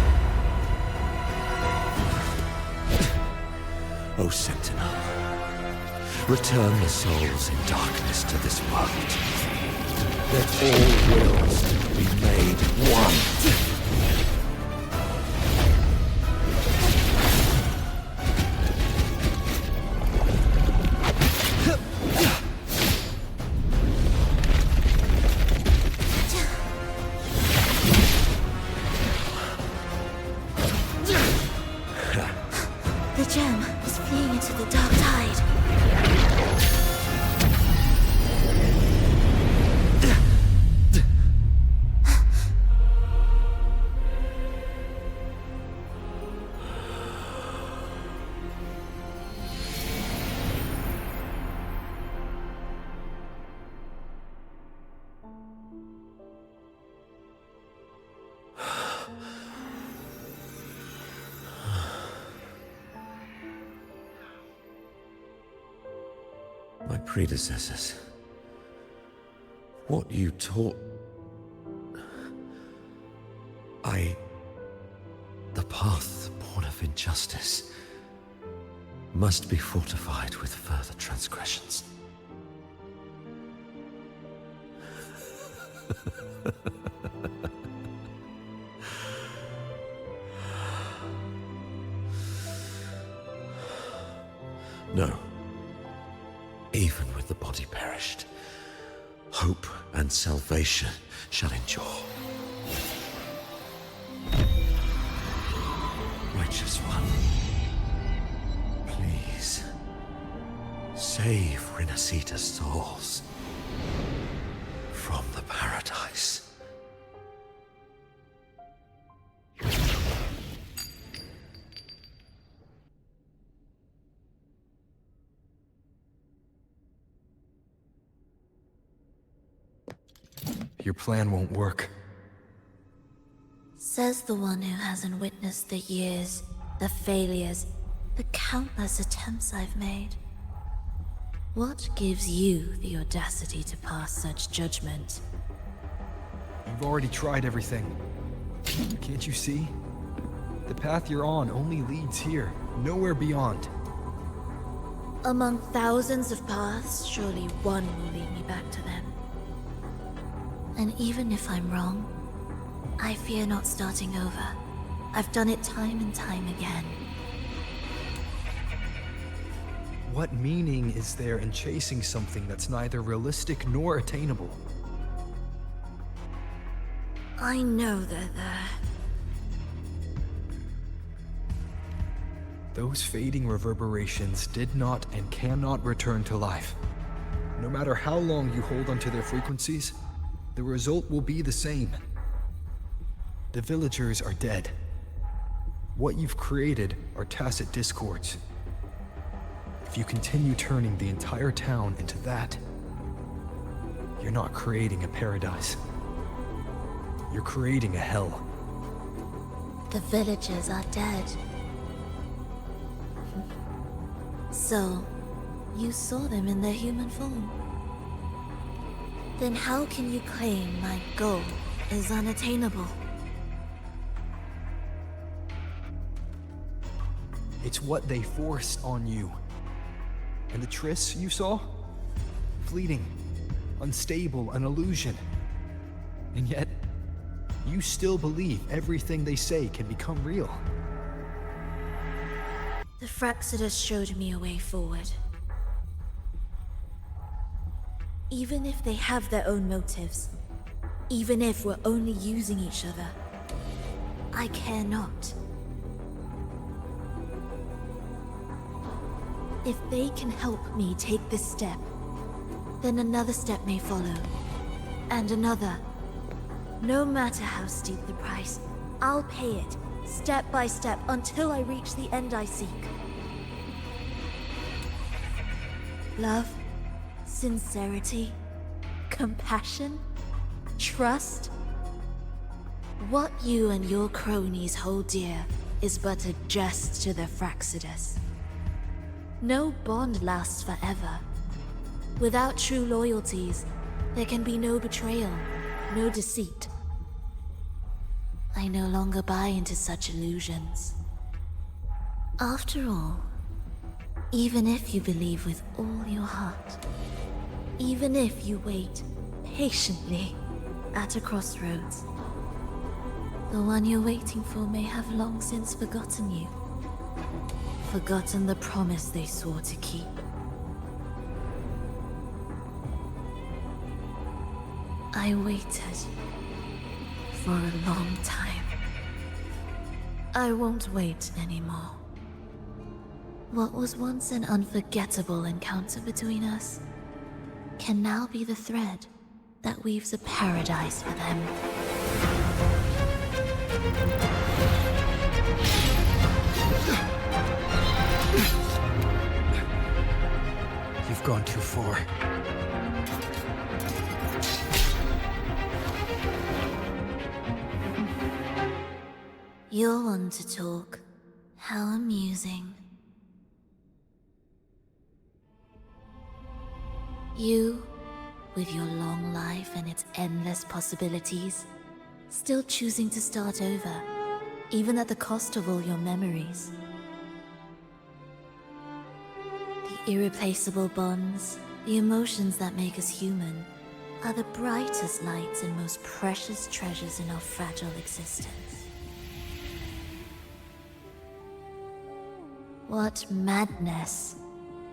O Sentinel, return the souls in darkness to this world. Let all wills be made one. The gem is fleeing into the dark tide. My predecessors. What you taught... The path born of injustice must be fortified with further transgressions. No. Even with the body perished, hope and salvation shall endure. Righteous One, please, save Renacita's souls from the paradise. Your plan won't work. Says the one who hasn't witnessed the years, the failures, the countless attempts I've made. What gives you the audacity to pass such judgment? You've already tried everything. Can't you see? The path you're on only leads here, nowhere beyond. Among thousands of paths, surely one will lead me back to them. And even if I'm wrong, I fear not starting over. I've done it time and time again. What meaning is there in chasing something that's neither realistic nor attainable? I know they're there. Those fading reverberations did not and cannot return to life. No matter how long you hold onto their frequencies, the result will be the same. The villagers are dead. What you've created are tacit discords. If you continue turning the entire town into that, you're not creating a paradise. You're creating a hell. The villagers are dead. So, you saw them in their human form. Then how can you claim my goal is unattainable? It's what they forced on you. And the trysts you saw? Fleeting, unstable, an illusion. And yet, you still believe everything they say can become real. The Fraxidus showed me a way forward. Even if they have their own motives, even if we're only using each other, I care not. If they can help me take this step, then another step may follow, and another. No matter how steep the price, I'll pay it, step by step, until I reach the end I seek. Love, sincerity, compassion, trust. What you and your cronies hold dear is but a jest to the Fraxidus. No bond lasts forever. Without true loyalties, there can be no betrayal, no deceit. I no longer buy into such illusions. After all, even if you believe with all your heart, even if you wait patiently at a crossroads, the one you're waiting for may have long since forgotten you. Forgotten the promise they swore to keep. I waited for a long time. I won't wait anymore. What was once an unforgettable encounter between us can now be the thread that weaves a paradise for them. You've gone too far. You're one to talk. How amusing. You, with your long life and its endless possibilities, still choosing to start over, even at the cost of all your memories. The irreplaceable bonds, the emotions that make us human, are the brightest lights and most precious treasures in our fragile existence. What madness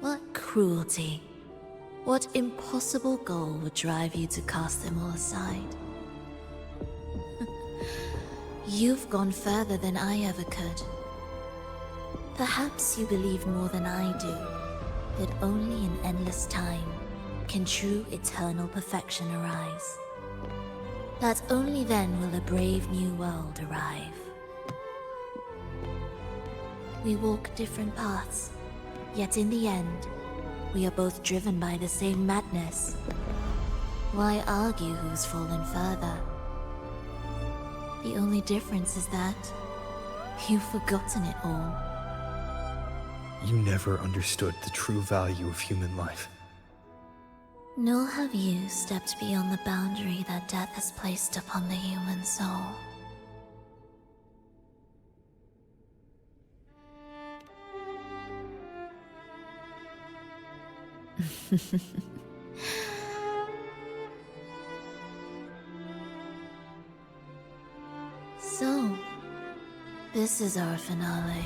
What cruelty? What impossible goal would drive you to cast them all aside? You've gone further than I ever could. Perhaps you believe more than I do, that only in endless time can true eternal perfection arise. That only then will a brave new world arrive. We walk different paths, yet in the end, we are both driven by the same madness. Why argue who's fallen further? The only difference is that you've forgotten it all. You never understood the true value of human life. Nor have you stepped beyond the boundary that death has placed upon the human soul. So, this is our finale.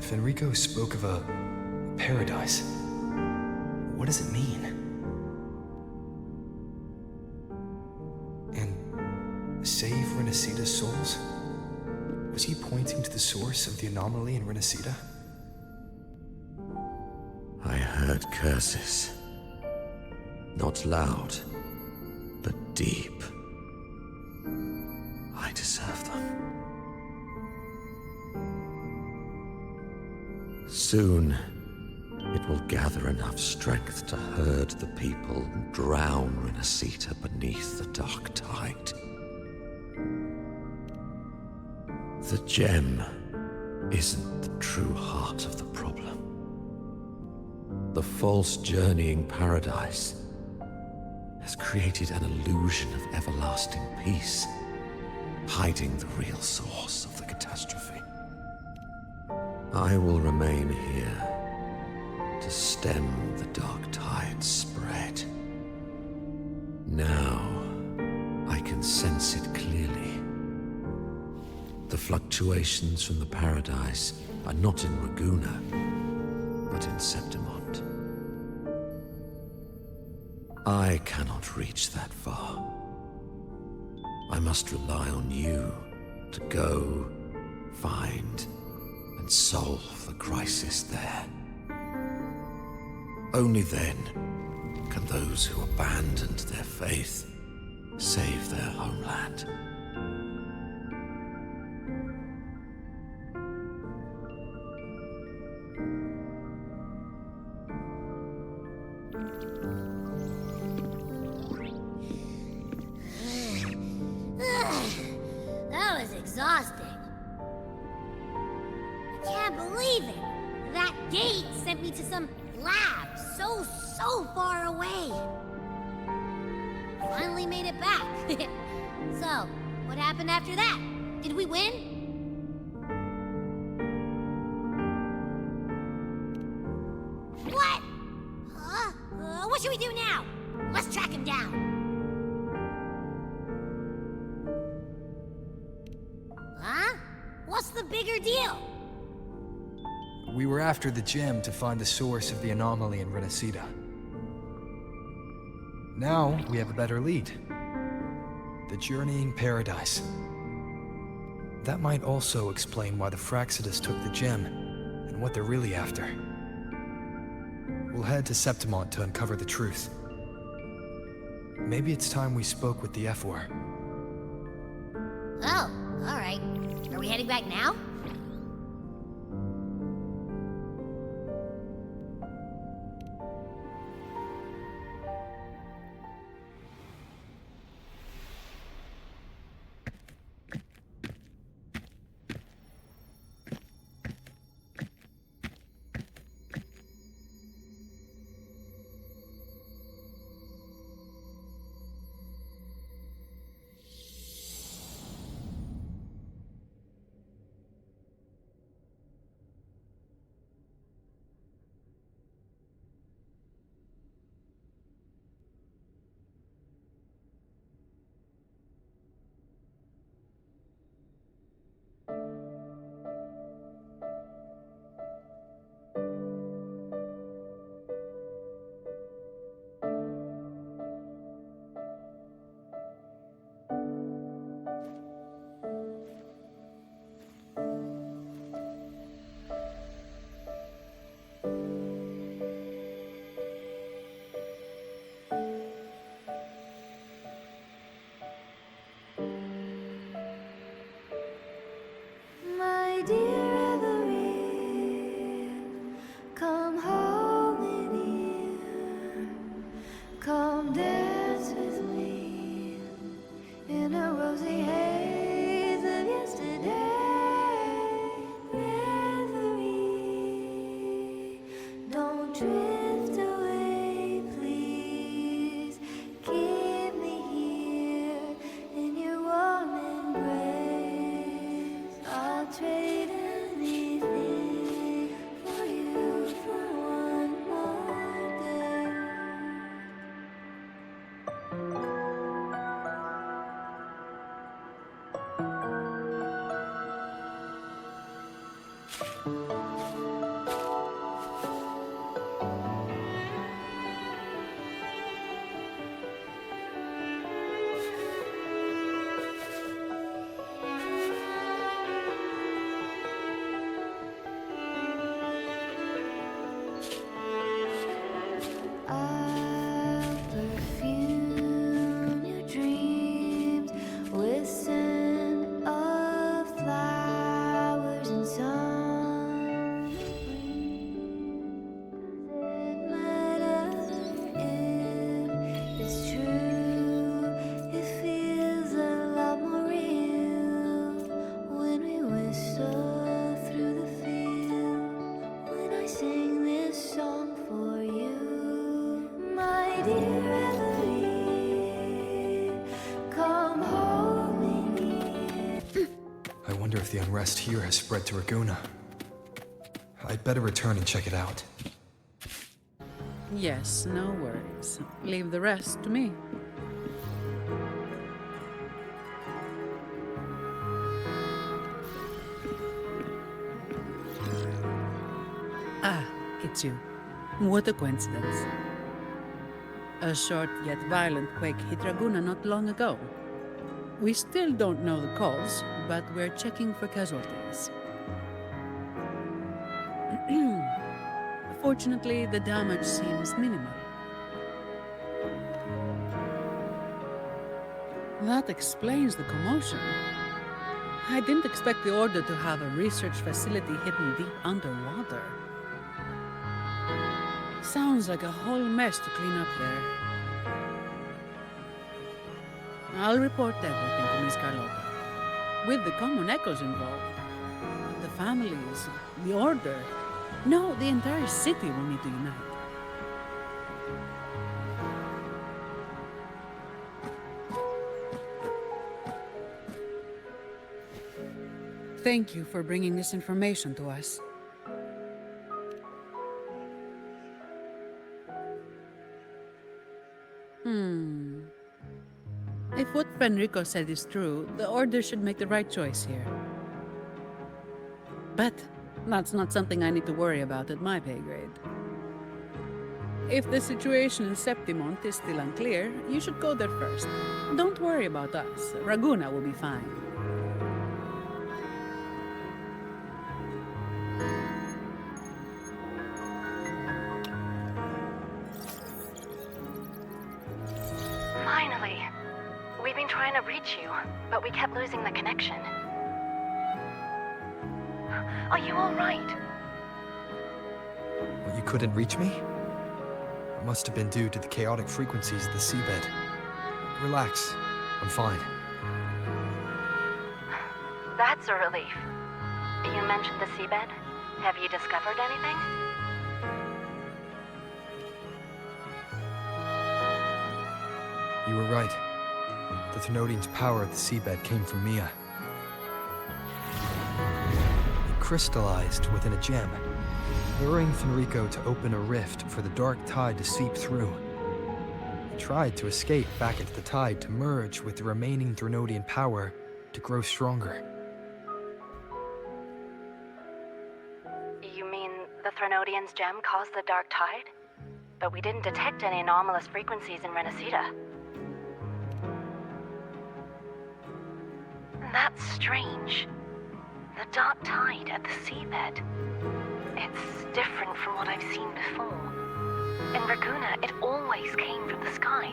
Fenrico spoke of a paradise. What does it mean? And save Renacita's souls? Was he pointing to the source of the anomaly in Renacita? I heard curses. Not loud, but deep. I deserve them. Soon, it will gather enough strength to herd the people and drown Renacita beneath the dark tide. The gem isn't the true heart of the problem. The false journeying paradise has created an illusion of everlasting peace, hiding the real source of the catastrophe. I will remain here to stem the dark tide's spread. Now, I can sense it clearly. The fluctuations from the paradise are not in Raguna, but in Septimont. I cannot reach that far. I must rely on you to go, find, and solve the crisis there. Only then can those who abandoned their faith save their homeland. That was exhausting. I can't believe it. That gate sent me to some lab so far away. Finally made it back. So, what happened after that? Did we win? What? Huh? What should we do now? Let's track him down. Huh? What's the bigger deal? We were after the gem to find the source of the anomaly in Renacita. Now we have a better lead. The Journeying Paradise. That might also explain why the Fraxidus took the gem, and what they're really after. We'll head to Septimont to uncover the truth. Maybe it's time we spoke with the F-War. Oh, alright. Are we heading back now? My dear Every, come home in here. Come dance with me in a rosy haze of yesterday. Reverie, don't drift away, please. Keep me here in your warm embrace. I'll trade anything for you for one more day. I'll perfume your dreams with scent of flowers and sun. Does it matter if it's true? It feels a lot more real when we whistle through the fields. When I sing this song for you, my dear Every, come home in here. I wonder if the unrest here has spread to Raguna. I'd better return and check it out. Yes, no worries. Leave the rest to me. Ah, it's you. What a coincidence. A short yet violent quake hit Raguna not long ago. We still don't know the cause, but we're checking for casualties. Fortunately, the damage seems minimal. That explains the commotion. I didn't expect the Order to have a research facility hidden deep underwater. Sounds like a whole mess to clean up there. I'll report everything to Miss Carlotta. With the common echoes involved. The families, the Order. No, the entire city will need to unite. Thank you for bringing this information to us. If what Fenrico said is true, the Order should make the right choice here. But that's not something I need to worry about at my pay grade. If the situation in Septimont is still unclear, you should go there first. Don't worry about us. Raguna will be fine. Finally. We've been trying to reach you, but we kept losing the connection. Are you all right? Well, you couldn't reach me? It must have been due to the chaotic frequencies of the seabed. Relax. I'm fine. That's a relief. You mentioned the seabed. Have you discovered anything? You were right. The Thenodian's power at the seabed came from Mia. It crystallized within a gem, luring Fenrico to open a rift for the dark tide to seep through. It tried to escape back into the tide to merge with the remaining Thenodian power to grow stronger. You mean the Thenodian's gem caused the dark tide? But we didn't detect any anomalous frequencies in Renacita. That's strange. The dark tide at the seabed. It's different from what I've seen before. In Raguna, it always came from the sky.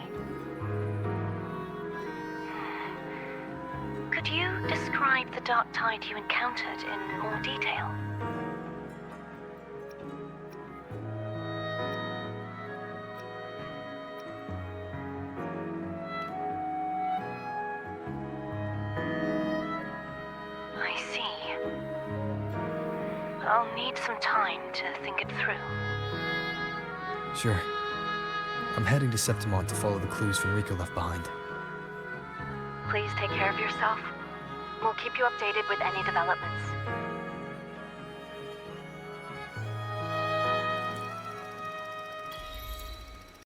Could you describe the dark tide you encountered in more detail? I'll need some time to think it through. Sure. I'm heading to Septimont to follow the clues Fenrico left behind. Please take care of yourself. We'll keep you updated with any developments.